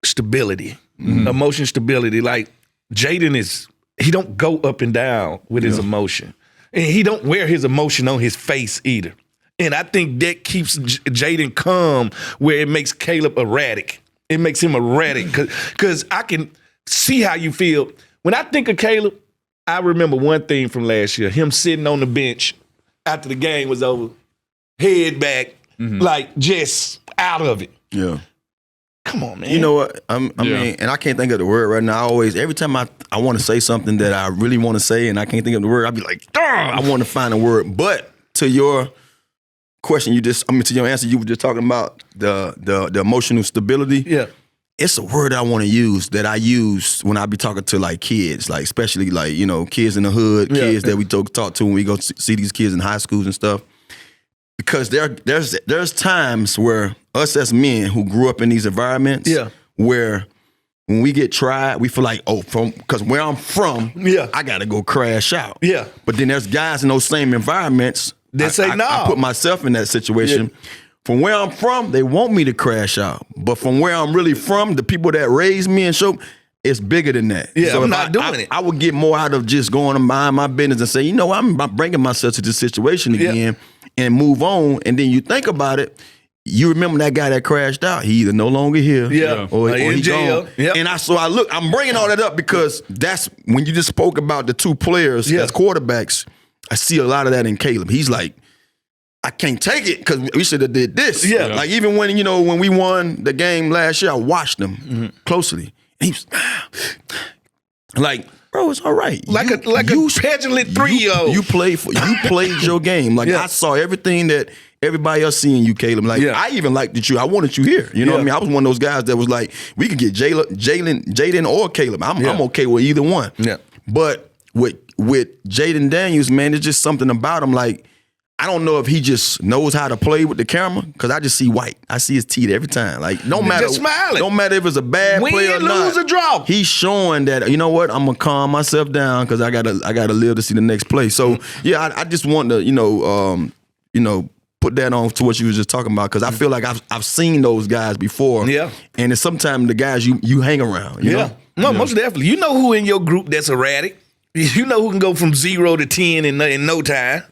stability. Emotion stability. Like Jaden he don't go up and down with his emotion. And he don't wear his emotion on his face either. And I think that keeps Jaden calm where it makes Caleb erratic. It makes him erratic because I can see how you feel. When I think of Caleb, I remember one thing from last year, him sitting on the bench after the game was over, head back, like just out of it. Yeah. Come on, man. You know what? I mean, and I can't think of the word right now. Every time I want to say something that I really want to say and I can't think of the word, I'll be like, I want to find a word. But to your question, to your answer, you were just talking about the emotional stability. Yeah. It's a word I want to use that I use when I be talking to like kids, like especially like, kids in the hood, kids that we talk to when we go see these kids in high schools and stuff. Because there's times where us as men who grew up in these environments, where when we get tried, we feel like, because where I'm from, I gotta go crash out. Yeah. But then there's guys in those same environments. They say no. I put myself in that situation. Yeah. From where I'm from, they want me to crash out. But from where I'm really from, the people that raised me and showed, it's bigger than that. Yeah, so I'm not doing it. I would get more out of just going to mind my business and say, I'm bringing myself to this situation again and move on. And then you think about it, you remember that guy that crashed out. He either no longer here or he gone. Yep. And I'm bringing all that up because that's when you just spoke about the two players as quarterbacks. I see a lot of that in Caleb. He's like, I can't take it because we should have did this. Yeah. Like even when we won the game last year, I watched him closely. And he was like, bro, it's all right. Like a petulant 3-year-old. You played your game. Like I saw everything that everybody else seeing you, Caleb. Like I even liked you. I wanted you here. You know what I mean? I was one of those guys that was like, we could get Jaden or Caleb. I'm okay with either one. Yeah. But with Jaden Daniels, man, it's just something about him. Like, I don't know if he just knows how to play with the camera because I just see white. I see his teeth every time. Like, no matter if it's a bad play or not. Lose or draw. He's showing that, you know what, I'm gonna calm myself down because I gotta live to see the next play. So I just want to put that on to what you was just talking about because I feel like I've seen those guys before. Yeah, and it's sometimes the guys you hang around. You know? No, most definitely. You know who in your group that's erratic. You know who can go from 0 to 10 in no time.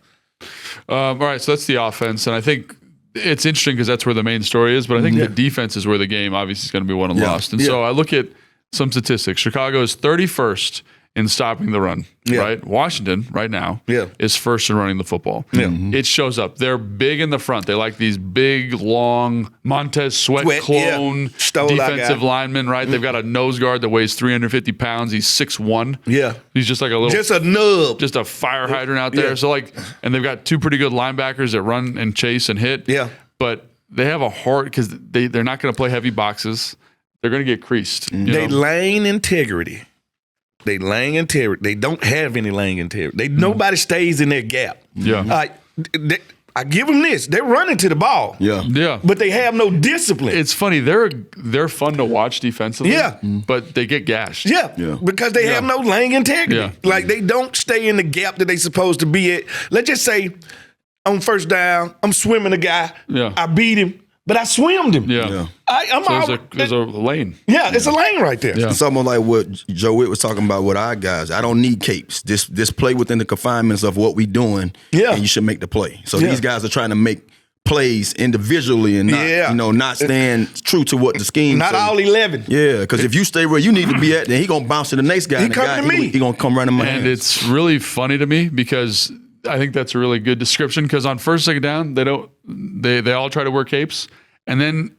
All right, so that's the offense, and I think it's interesting because that's where the main story is, but I think the defense is where the game obviously is going to be won and lost. And so I look at some statistics. Chicago is 31st in stopping the run, right? Washington, right now, is first in running the football. Yeah. It shows up. They're big in the front. They like these big, long Montez Sweat clone defensive linemen, right? They've got a nose guard that weighs 350 pounds. He's 6'1". Yeah. He's just like just a nub. Just a fire hydrant out there. So and they've got two pretty good linebackers that run and chase and hit. Yeah. But they have a heart because they're not going to play heavy boxes. They're going to get creased. They lane integrity. They lane integrity. They don't have any lane integrity. Nobody stays in their gap. Yeah. I give them this. They're running to the ball. Yeah. Yeah. But they have no discipline. It's funny. They're fun to watch defensively. Yeah. But they get gashed. Yeah. Because they have no lane integrity. Yeah. Like they don't stay in the gap that they supposed to be at. Let's just say on first down. I'm swimming the guy. Yeah. I beat him, but I swimmed him. Yeah. There's a lane. Yeah, it's a lane right there. Yeah. It's almost like what Joe Witt was talking about with our guys. I don't need capes. Just play within the confinements of what we doing, and you should make the play. So these guys are trying to make plays individually and not, not staying true to what the scheme. Not all 11. Yeah, because if you stay where you need to be at, then he gonna bounce to the next guy. He come to me. He gonna come running my And hands. it's really funny to me because I think that's a really good description. Because on first, second down, they all try to wear capes, and then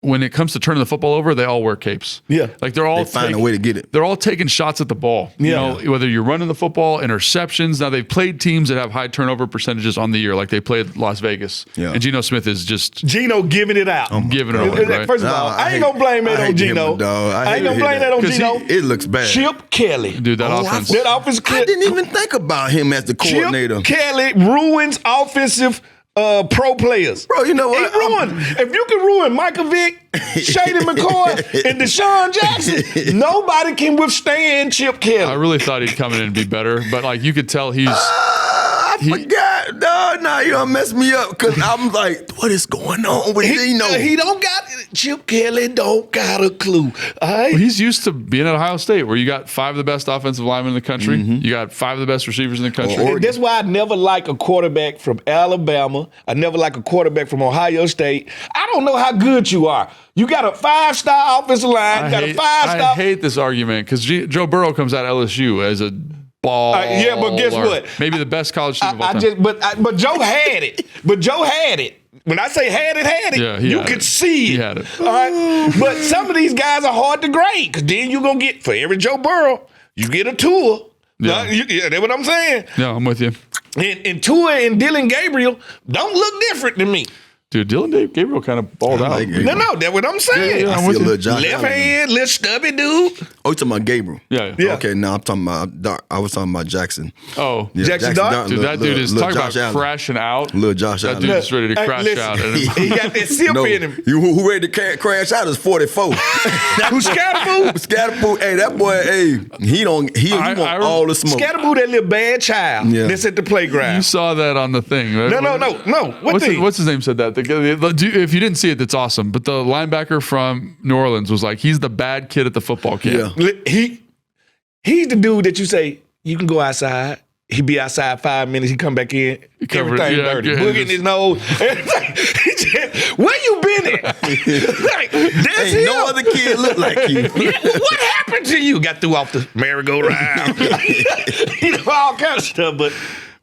when it comes to turning the football over, they all wear capes. Yeah. Like they're all They find a way to get it. They're all taking shots at the ball. You know, whether you're running the football, interceptions. Now they've played teams that have high turnover percentages on the year, like they played Las Vegas. Yeah. And Geno Smith is just Geno giving it out. giving it away. Right? First of all, I ain't gonna blame that on Geno. I ain't gonna blame that on Geno. It looks bad. Chip Kelly. Dude, that offense. That offense. I didn't even think about him as the coordinator. Chip Kelly ruins offensive pro players. Bro, you know what? He ruined. If you can ruin Michael Vick, Shady McCoy, and Deshaun Jackson, nobody can withstand Chip Kelly. I really thought he'd come in and be better, but like you could tell he's. I forgot. No, you don't mess me up because I'm like, what is going on with Geno? He don't got Chip Kelly don't got a clue. All right? He's used to being at Ohio State, where you got 5 of the best offensive linemen in the country. You got 5 of the best receivers in the country. And that's why I never like a quarterback from Alabama. I never like a quarterback from Ohio State. I don't know how good you are. You got a 5-star offensive line. I hate this argument because Joe Burrow comes out of LSU as a ball. Yeah, but guess what? Maybe the best college team of all time. But Joe had it. But Joe had it. When I say had it, Yeah, you could see it. He had it. All right. But some of these guys are hard to grade because then you're going to get, for every Joe Burrow, you get a Tua. Yeah. That's what I'm saying. Yeah, I'm with you. And Tua and Dylan Gabriel don't look different than me. Dude, Dylan Gabriel kind of balled out. like No, that's what I'm saying. Yeah, I I'm see with a you. little Josh Left Allen. hand, little stubby dude. Oh, you talking about Gabriel? Yeah. Okay, now I'm talking about I was talking about Jackson. Oh, Yeah, Jackson Dart? dude, that dude is little talking about Josh Allen. crashing out. Little Josh That Allen. dude is ready to Hey, crash listen, out. He got that sip No, in him. who ready to crash out is 44. Who Scatterboo? Scatterboo, hey, that boy, he want all the smoke. Scatterboo, that little bad child that's at the You playground. saw that on the thing. Right? No. What's his name said that? If you didn't see it, that's awesome. But the linebacker from New Orleans was like, he's the bad kid at the football camp. Yeah. He's the dude that you say, you can go outside. He be outside 5 minutes. He come back in. covered- Everything yeah, dirty. yeah, Boogie in just- his nose. Where you been at? Like, that's Ain't him. no other kid look like you. Yeah, what happened to you? Got threw off the merry-go-round. All kind of stuff.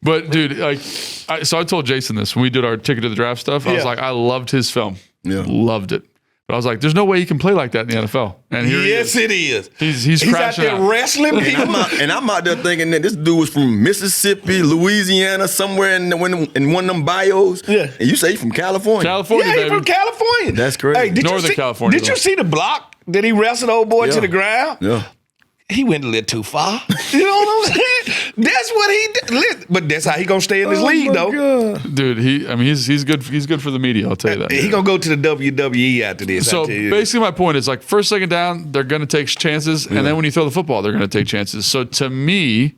But dude, so I told Jason this when we did our ticket to the draft stuff. I was Yeah. like, I loved his film. Yeah. Loved it. But I was like, there's no way he can play like that in the NFL. And here Yes, he it is. He's out crashing there out. wrestling people. I'm out there thinking that this dude was from Mississippi, Louisiana, somewhere in one of them bios. Yeah. And you say he's from California. California, Yeah, he's baby. from California. That's crazy. Hey, did Northern you see, California, Did you though. see the block that he wrestled old boy Yeah. to the ground? Yeah. He went a little too far. You know what I'm saying? That's what he did. But that's how he gonna stay in this league, though. Dude, he's good. He's good for the media. I'll tell you that. He gonna go to the WWE after this. So I tell you. basically, my point is like first, second down, they're going to take chances, and then when you throw the football, they're going to take chances. So to me,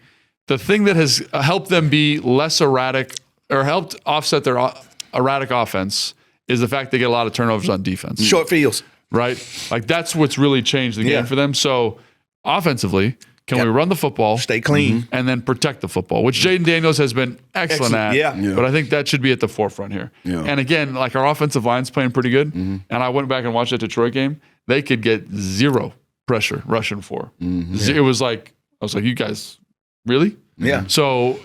the thing that has helped them be less erratic or helped offset their erratic offense is the fact they get a lot of turnovers on defense. short fields. Right? Like that's what's really changed the Yeah. game for them. So offensively, can we run the football? Stay clean. And then protect the football, which Jaden Daniels has been excellent at. Yeah. But I think that should be at the forefront here. Yeah. And again, like our offensive line's playing pretty good. And I went back and watched that Detroit game. They could get zero pressure rushing for. It was like, I was like, you guys, really? Yeah. So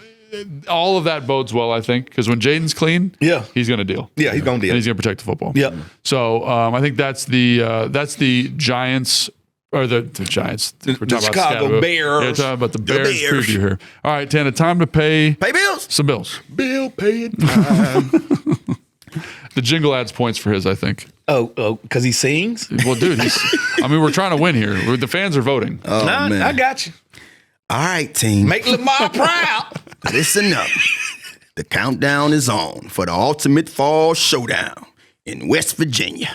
all of that bodes well, I think, because when Jaden's clean, Yeah. he's going to deal. Yeah, he's gonna deal. And he's going to protect the football. Yep. So I think that's the Giants or the Giants. We're talking about Chicago Scatterboo. Bears. Yeah, talking about the Bears, Bears. preview here. All right, Tana, time to pay bills. some bills. Bill paying time. The jingle adds points for his, I think. oh, because he sings? Well, dude, we're trying to win here. The fans are voting. Oh, Nah, man. I got you. All right, team. Make Lamar proud. Listen up. The countdown is on for the ultimate fall showdown in West Virginia.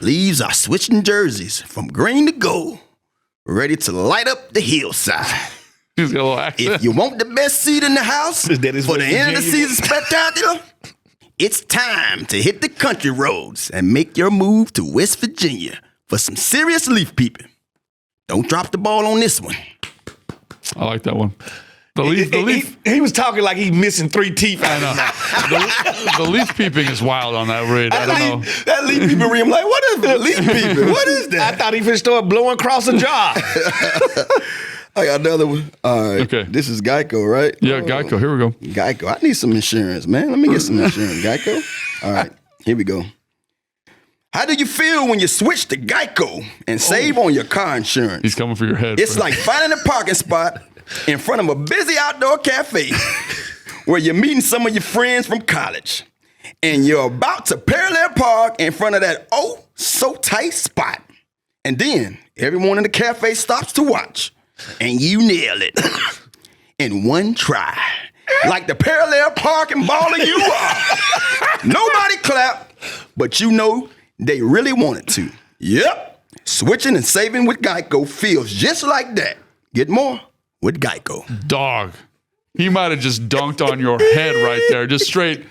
Leaves are switching jerseys from green to gold, ready to light up the hillside. He's got a little accent. If you want the best seat in the house for That is the West end of the Virginia. season spectacular, it's time to hit the country roads and make your move to West Virginia for some serious leaf peeping. Don't drop the ball on this one. I like that one. The leaf. He was talking like he's missing 3 teeth. I know. The leaf peeping is wild on that read. I don't know. That leaf peeping ring, I'm like, what is the leaf peeping? What is I that? thought he finna start blowing across a jar. I got another one. All right. Okay. This is Geico, right? Yeah, Geico. Here we go. Geico. I need some insurance, man. Let me get some insurance. Geico. All right. Here we go. How do you feel when you switch to Geico and save on your car insurance? He's coming for your head. It's like finding a parking spot in front of a busy outdoor cafe where you're meeting some of your friends from college and you're about to parallel park in front of that oh so tight spot. And then everyone in the cafe stops to watch and you nail it in one try. Like the parallel parking baller you are. Nobody clapped, but you know they really wanted to. Yep. Switching and saving with Geico feels just like that. Get more with Geico. Dog. He might have just dunked on your head right there. Just straight.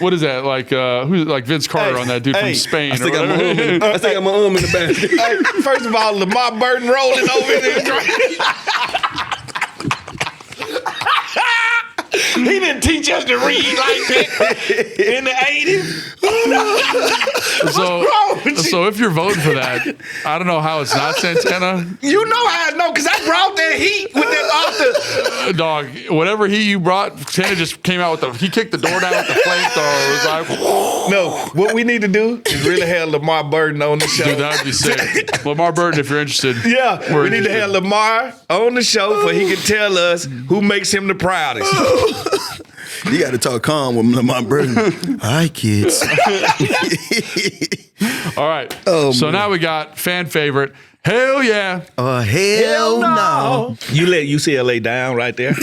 What is that? Like who's like Vince Carter on that dude from Spain? I think I'm in the basket. Hey, first of all, Lamar Burton rolling over in the He didn't teach us to read like that in the 80s. So if you're voting for that, I don't know how it's not Santana. You know how I know, because I brought that heat with that off the... Dog, whatever heat you brought, Santana just came out with he kicked the door down with the flamethrower. It was like, No, what we need to do is really have Lamar Burton on the show. dude, that would be sick. Lamar Burton, if you're interested. Yeah, we're we need to interested. have Lamar on the show so he can tell us who makes him the proudest. You got to talk calm with Lamar Burton. All right, kids. All right. Oh, so man. now we got fan favorite. Hell yeah. Hell no. You let UCLA down right there.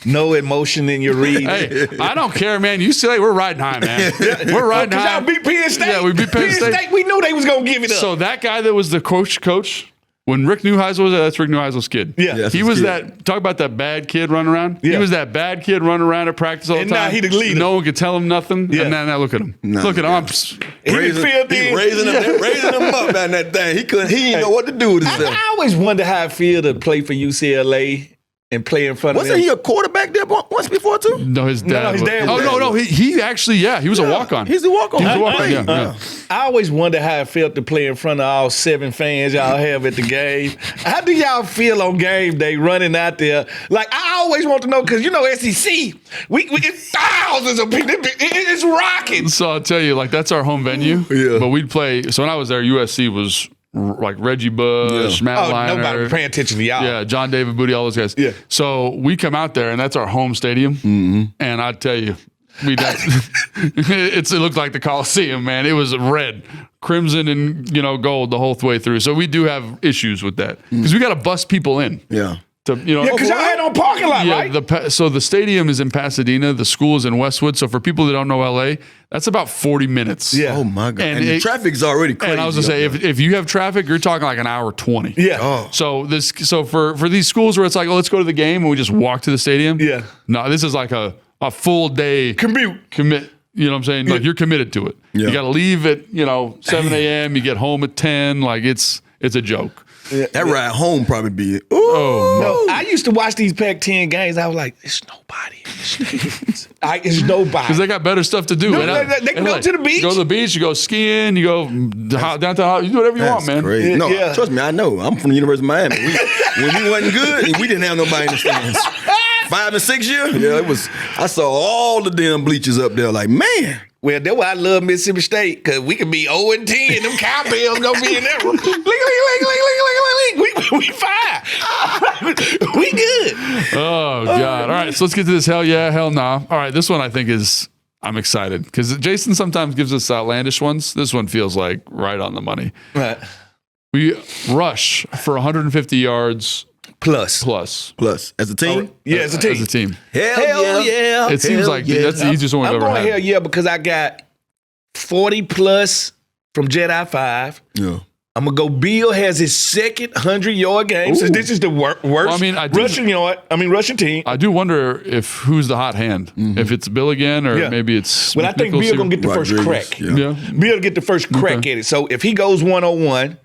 No emotion in your read. Hey, I don't care, man. UCLA, we're riding high, man. We're riding Because high. y'all beat Penn State. Yeah, we beat Penn State. We knew they was going to give it up. So that guy that was the coach, when Rick Neuheisel was there, that's Rick Neuheisel's kid. Yeah. That's He his was kid. that, talk about that bad kid running around. He Yeah. was that bad kid running around at practice all the And time. now he the leader. No one could tell him nothing. Yeah. And now look at him. Look at him. He raising him up down that thing. He didn't know what to do with himself. I always wonder how it feel to play for UCLA and play in front of them. Wasn't he a quarterback there once before too? No, his dad. his dad was no. He actually, he was a walk-on. He's a walk-on. He was a walk-on, yeah. I always wonder how it felt to play in front of all 7 fans y'all have at the game. How do y'all feel on game day running out there? Like, I always want to know, because, you know, SEC, we get thousands of people. It's rocking. So I'll tell you, like, that's our home venue. Yeah. But we'd play. So when I was there, USC was like Reggie Bush, Matt Leinart. Nobody was paying attention to y'all. Yeah, John David Booty, all those guys. Yeah. So we come out there, and that's our home stadium. And I tell you, it looked like the Coliseum, man. It was red, crimson, and gold the whole way through. So we do have issues with that because we got to bust people in. Yeah. Yeah, because y'all had on parking lot, right? So the stadium is in Pasadena. The school is in Westwood. So for people that don't know LA, that's about 40 minutes. Yeah. Oh my God. And And the traffic's already crazy. And I was gonna say, if you have traffic, you're talking like an hour 20. Yeah. Oh. So for these schools where it's like, oh, let's go to the game and we just walk to the stadium. Yeah. No, this is like a full day Commute. commit. You know what I'm saying? Like you're committed to it. Yeah. You got to leave at 7 a.m. You get home at 10. Like it's a joke. That ride home probably be. No, I used to watch these Pac-10 games. I was like, there's nobody in the stadiums. It's nobody. Because they got better stuff to do. No, And they can go to the beach. You go to the beach. You go skiing. You go downtown. You do whatever you want, man. Crazy. No, Yeah. trust me, I know. I'm from the University of Miami. When we wasn't good, we didn't have nobody in the stands. 5 and 6 year, it was. I saw all the damn bleachers up there. Like, man. Well, that's why I love Mississippi State, because we could be 0-10 and them cowbells gonna be in there. We fine. We good. Oh, God. All right, so let's get to this hell yeah, hell nah. All right, this one I think I'm excited because Jason sometimes gives us outlandish ones. This one feels like right on the money. Right. We rush for 150 yards Plus. As a team? Yeah, as a team. As a team. Hell yeah. It seems like that's the easiest one we've I'm ever going had. hell yeah because I got 40 plus from JD5. Yeah. I'm going to go Bill has his second 100-yard game. So this is the worst rushing team. I do wonder who's the hot hand. If it's Bill again or maybe it's Well, I think Bill going to get the first crack. Yeah. Bill get the first crack at it. So if he goes 101,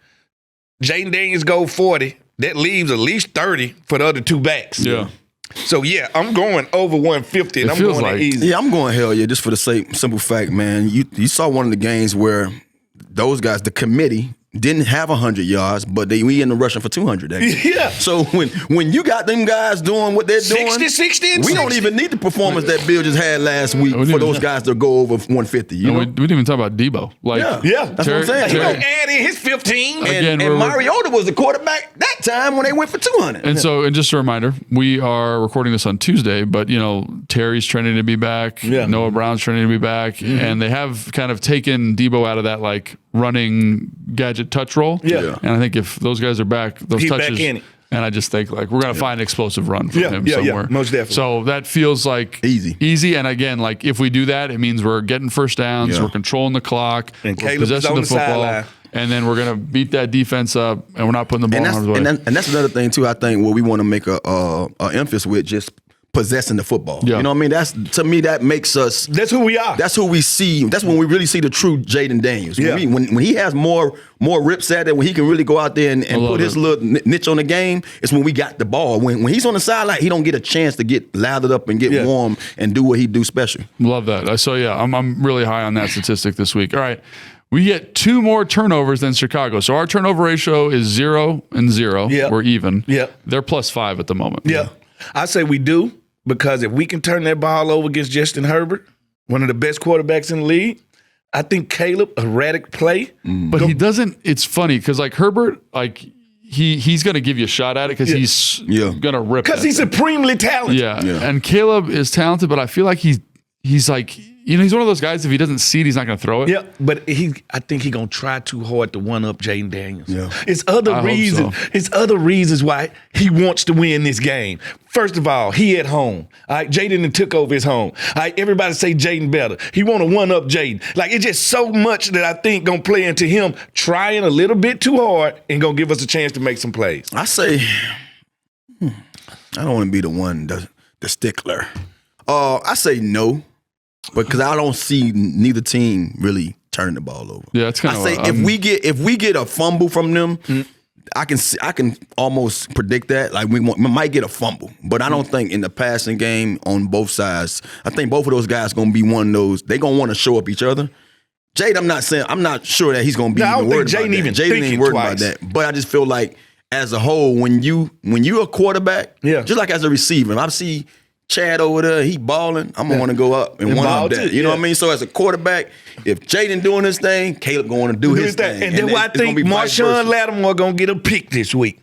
Jaden Daniels go 40, that leaves at least 30 for the other two backs. Yeah. So, I'm going over 150, and I'm going like easy. Yeah, I'm going hell yeah, just for the simple fact, man. You saw one of the games where those guys, the committee, didn't have 100 yards, but we in the rushing for 200. Yeah. So when you got them guys doing what they're doing, 60, and we don't even need the performance that Bill just had last week for those guys to go over 150. You know? We didn't even talk about Debo. That's what I'm saying. He gonna add in his 15. And Mariota was the quarterback that time when they went for 200. And so, and just a reminder, we are recording this on Tuesday, but Terry's trending to be back. Yeah. Noah Brown's trending to be back, and they have kind of taken Debo out of that running gadget touch role. Yeah. And I think if those guys are back, those He's touches. back in it. And I just think we're going to find an explosive run from him somewhere. Most definitely. So that feels like easy. And again, if we do that, it means we're getting first downs, we're controlling the clock, and we're Caleb is possessing on the the football. sideline. And then we're going to beat that defense up, and we're not putting the ball in harm's way. And that's another thing, too, I think, what we want to make a emphasis with, just possessing the football. Yeah. You know what I mean? To me, that makes us. That's who we are. That's who we see. That's when we really see the true Jaden Daniels. When he has more rips at it, when he can really go out there and put his little niche on the game, it's when we got the ball. When he's on the sideline, he don't get a chance to get lathered up and get warm and do what he do special. Love that. So, I'm really high on that statistic this week. All right. We get 2 more turnovers than Chicago. So our turnover ratio is 0 and 0. Yeah. We're even. Yeah. They're +5 at the moment. Yeah. I say we do, because if we can turn that ball over against Justin Herbert, one of the best quarterbacks in the league, I think Caleb, erratic play. But he doesn't. It's funny because Herbert, he's going to give you a shot at it because he's going to rip it. Because he's supremely talented. Yeah. And Caleb is talented, but I feel like he's he's one of those guys, if he doesn't see it, he's not going to throw it. Yeah, but I think he's going to try too hard to one-up Jaden Daniels. Yeah. It's other reasons. So. It's other reasons why he wants to win this game. First of all, he at home. All right, Jaden took over his home. All right, everybody say Jaden better. He want to one-up Jaden. It's just so much that I think going to play into him trying a little bit too hard and going to give us a chance to make some plays. I say, I don't want to be the one, the stickler. I say no. Because I don't see neither team really turning the ball over. Yeah, it's kind of. I say if we get a fumble from them, I can almost predict that. We might get a fumble, but I don't think in the passing game on both sides. I think both of those guys going to be one of those. They going to want to show up each other. Jade, I'm not sure that he's going to be even worried about that. Jaden ain't worried about that. But I just feel like as a whole, when you a quarterback, just like as a receiver, I see Chad over there, he balling. I'm gonna want to go up and one up that. You know what I mean? So as a quarterback, if Jaden doing his thing, Caleb going to do his thing. And then why I think Marshawn Lattimore gonna get a pick this week.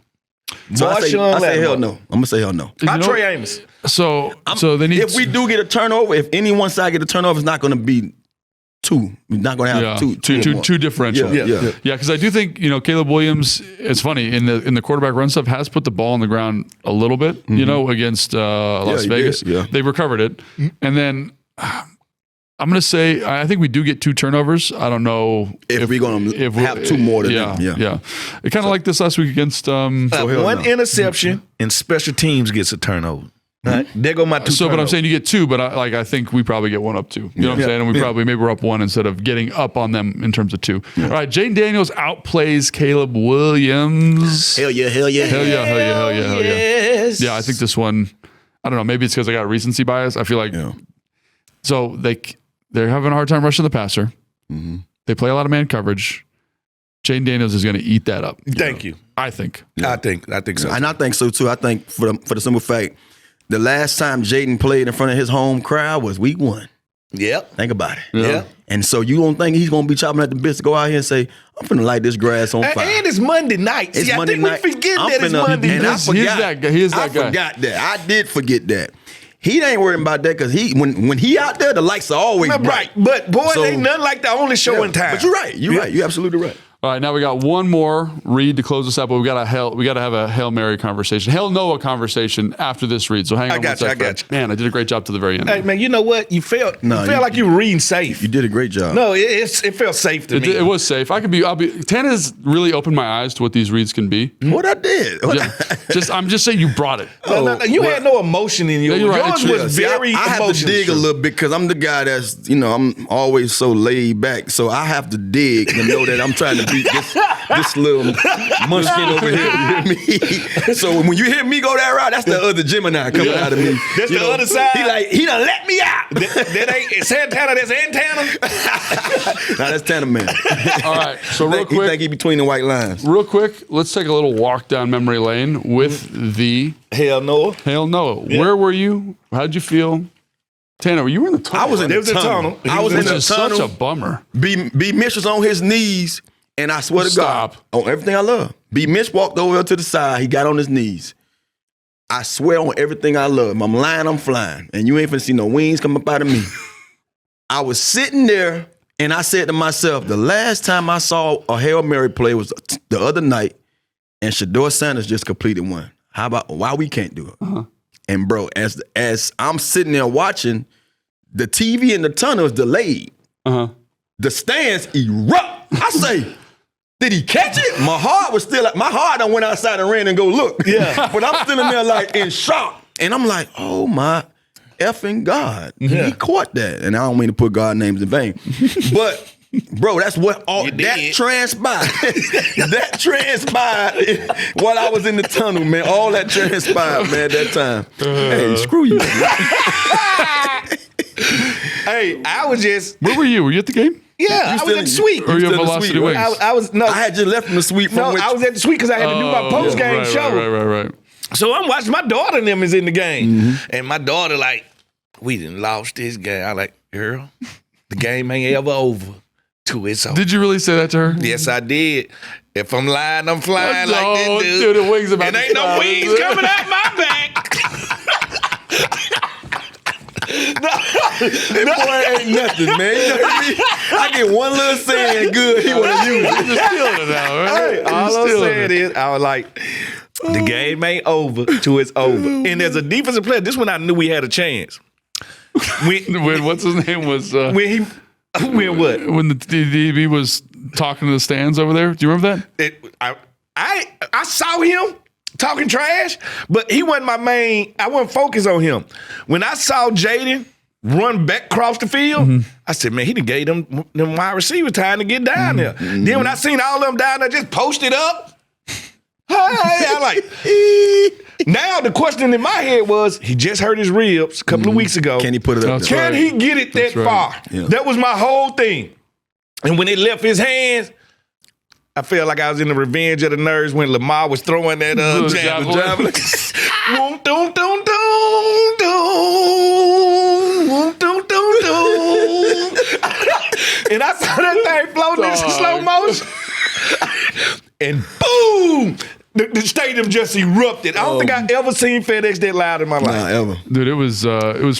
So I say hell no. I'm gonna say hell no. Trey Amos. So they need. If we do get a turnover, if any one side get a turnover, it's not gonna be two. We're not gonna have two differential. Yeah. Because I do think Caleb Williams. It's funny in the quarterback run stuff has put the ball on the ground a little bit. Against Las Vegas. Yeah. They recovered it, and then I'm gonna say I think we do get 2 turnovers. I don't know if we're gonna have 2 more than them. Yeah. It kind of like this last week against. One interception and special teams gets a turnover. Right. There go my 2 turnovers. But I'm saying you get 2, but I think we probably get 1 up 2. You know what I'm saying? And maybe we're up 1 instead of getting up on them in terms of 2. Yeah. All right, Jaden Daniels outplays Caleb Williams. Hell yeah. Yes. Yeah, I think this one, I don't know, maybe it's because I got recency bias. I feel like so they're having a hard time rushing the passer. Mm-hmm. They play a lot of man coverage. Jaden Daniels is going to eat that up. Thank you. I think. I think so. And I think so too. I think for the simple fact, the last time Jaden played in front of his home crowd was week 1. Yep. Think about it. Yeah. And so you don't think he's going to be chopping at the bits to go out here and say, I'm finna light this grass on fire. And it's Monday night. It's Monday night. We forget that it's Monday and night. I forgot. He is that guy. I forgot that. I did forget that. He ain't worried about that because when he out there, the lights are always bright. But boy, ain't nothing like the only show in town. But you're right. You're absolutely right. All right, now we got one more read to close us up, but we got to have a Hail Mary conversation, Hail Noah conversation after this read. So hang on. I got you. Man, I did a great job to the very end. Hey, man, you know what? You felt like you were reading safe. You did a great job. No, it felt safe to me. It was safe. Tana's really opened my eyes to what these reads can be. What I did? I'm just saying you brought it. No, you had no emotion in yours. You're right, Yours was very I have to dig a little bit because I'm the guy that's, I'm always so laid back. So I have to dig to know that I'm trying to beat this little munchkin over here. You hear me? So when you hear me go that route, that's the other Gemini coming out of me. That's the other side. He done let me out. That ain't Santana, that's Antana. Nah, that's Tana Man. All right, so real quick. He think he between the white lines. Real quick, let's take a little walk down memory lane with the Hail Noah. Hail Noah. Yeah. Where were you? How'd you feel? Tana, you were in the tunnel. I was in the tunnel. I was in the tunnel. Such a bummer. B. Mitch was on his knees, and I swear to God, on everything I love. B. Mitch walked over to the side. He got on his knees. I swear on everything I love. I'm lying, I'm flying. And you ain't finna see no wings come up out of me. I was sitting there, and I said to myself, the last time I saw a Hail Mary play was the other night, and Shador Sanders just completed one. How about why we can't do it? Uh-huh. And bro, as I'm sitting there watching, the TV in the tunnel is delayed. Uh-huh. The stands erupt. I say, did he catch it? My heart done went outside and ran and go look. Yeah. But I'm still in there like in shock. And I'm like, oh my effing God. Yeah. He caught that. And I don't mean to put God names in vain. But bro, that's what that transpired. That transpired while I was in the tunnel, man. All that transpired, man, that time. Hey, screw you. Hey, I was just. Where were you? Were you at the game? Yeah, I was at the suite. Or you at Velocity Wings? I had just left from the suite. I was at the suite because I had to do my post game show. Right. So I'm watching. My daughter and them is in the game, and my daughter like, we done lost this game. I like, girl, the game ain't ever over. Did you really say that to her? Yes, I did. If I'm lying, I'm flying like this dude. Dude, the wings about and ain't no wings coming out my back. That boy ain't nothing, man. You know what I mean? I get one little saying good, he want to use it. You're stealing it now, right? Hey, all I'm saying is, I was like, the game ain't over till it's over. And as a defensive player, this one I knew we had a chance. When what's his name was... When what? When the DB was talking to the stands over there. Do you remember that? I saw him talking trash, but he wasn't my main. I wasn't focused on him. When I saw Jaden run back across the field, I said, man, he done gave them wide receiver time to get down there. Then when I seen all of them down there just posted up, I like, now the question in my head was, he just hurt his ribs a couple of weeks ago. Can he put it up? Can he get it that far? Yeah. That was my whole thing. And when it left his hands, I felt like I was in the Revenge of the Nerds when Lamar was throwing that javelin. And I saw that thing floating in slow motion. And boom! The stadium just erupted. I don't think I've ever seen FedEx that loud in my life. Nah, ever. Dude, it was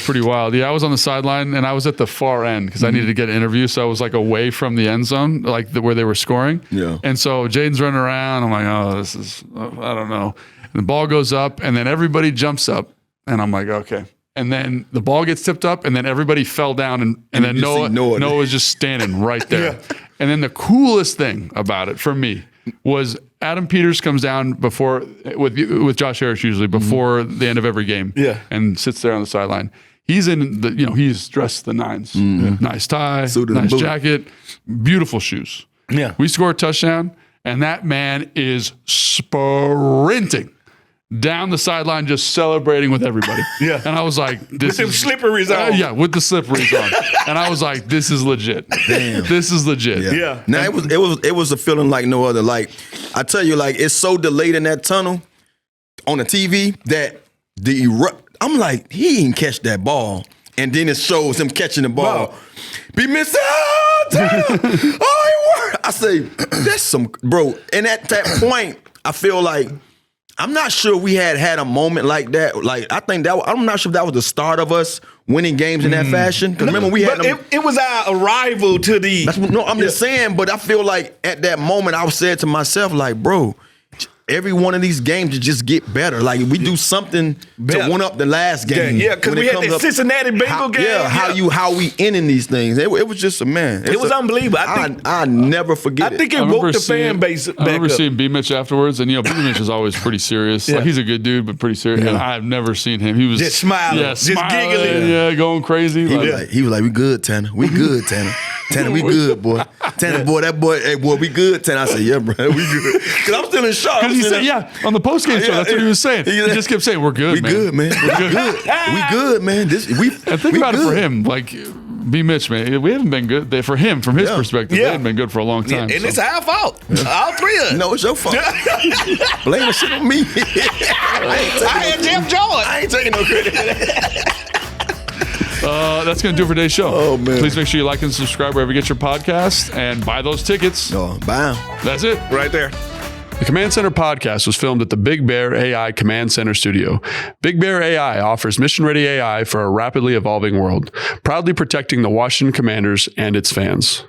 pretty wild. Yeah, I was on the sideline and I was at the far end because I needed to get an interview. So I was like away from the end zone, like where they were scoring. Yeah. And so Jaden's running around. I'm like, oh, this is, I don't know. And the ball goes up and then everybody jumps up. And I'm like, okay. And then the ball gets tipped up and then everybody fell down and then Noah was just standing right there. Yeah. And then the coolest thing about it for me was Adam Peters comes down before with Josh Harris usually before the end of every game, and sits there on the sideline. He's in the he's dressed the nines, nice tie, nice jacket, beautiful shoes. Yeah, we score a touchdown, and that man is sprinting down the sideline, just celebrating with everybody. Yeah, and I was like, "This with is them slipperies on." Yeah, with the slipperies on, and I was like, "This is legit. Damn, this is legit." Yeah. Now it was a feeling like no other. Like I tell you, like it's so delayed in that tunnel on the TV that I'm like, he didn't catch that ball, and then it shows him catching the ball. Be missing. I say, that's some bro. And at that point, I feel like I'm not sure we had a moment like that. Like I think that I'm not sure if that was the start of us winning games in that fashion. Because remember we had them, it was our arrival to the. I'm just saying. But I feel like at that moment I said to myself, like, bro, every one of these games to just get better. Like we do something to one up the last game. Yeah, because we had the Cincinnati Bengal game. Yeah, how we ending these things. It was just it was unbelievable. I never forget it. I think it woke the fan base back up. I remember seeing B. Mitch afterwards, and B. Mitch is always pretty serious. Like he's a good dude, but pretty serious. Yeah. And I've never seen him. He was just smiling, just giggling, going crazy. He was like, "We good, Tanner. We good, Tanner. Tanner, we good, boy. Tanner, boy, that boy, hey, boy, we good." Tanner, I said, "Yeah, bro, we good." Because I'm still in shock. Because he said, on the postgame show, that's what he was saying. He just kept saying, "We're good, man. We good, man. We're good. We good, man." And think about it for him, like B. Mitch, man. We haven't been good for him, from his perspective. They haven't been good for a long time. And it's our fault. All three of us. No, it's your fault. Blame the shit on me. I had Jeff Jordan. I ain't taking no credit for that. That's going to do it for today's show. Oh, man. Please make sure you like and subscribe wherever you get your podcast and buy those tickets. Oh, bam. That's it. Right there. The Command Center podcast was filmed at the Big Bear AI Command Center studio. Big Bear AI offers mission-ready AI for a rapidly evolving world, proudly protecting the Washington Commanders and its fans.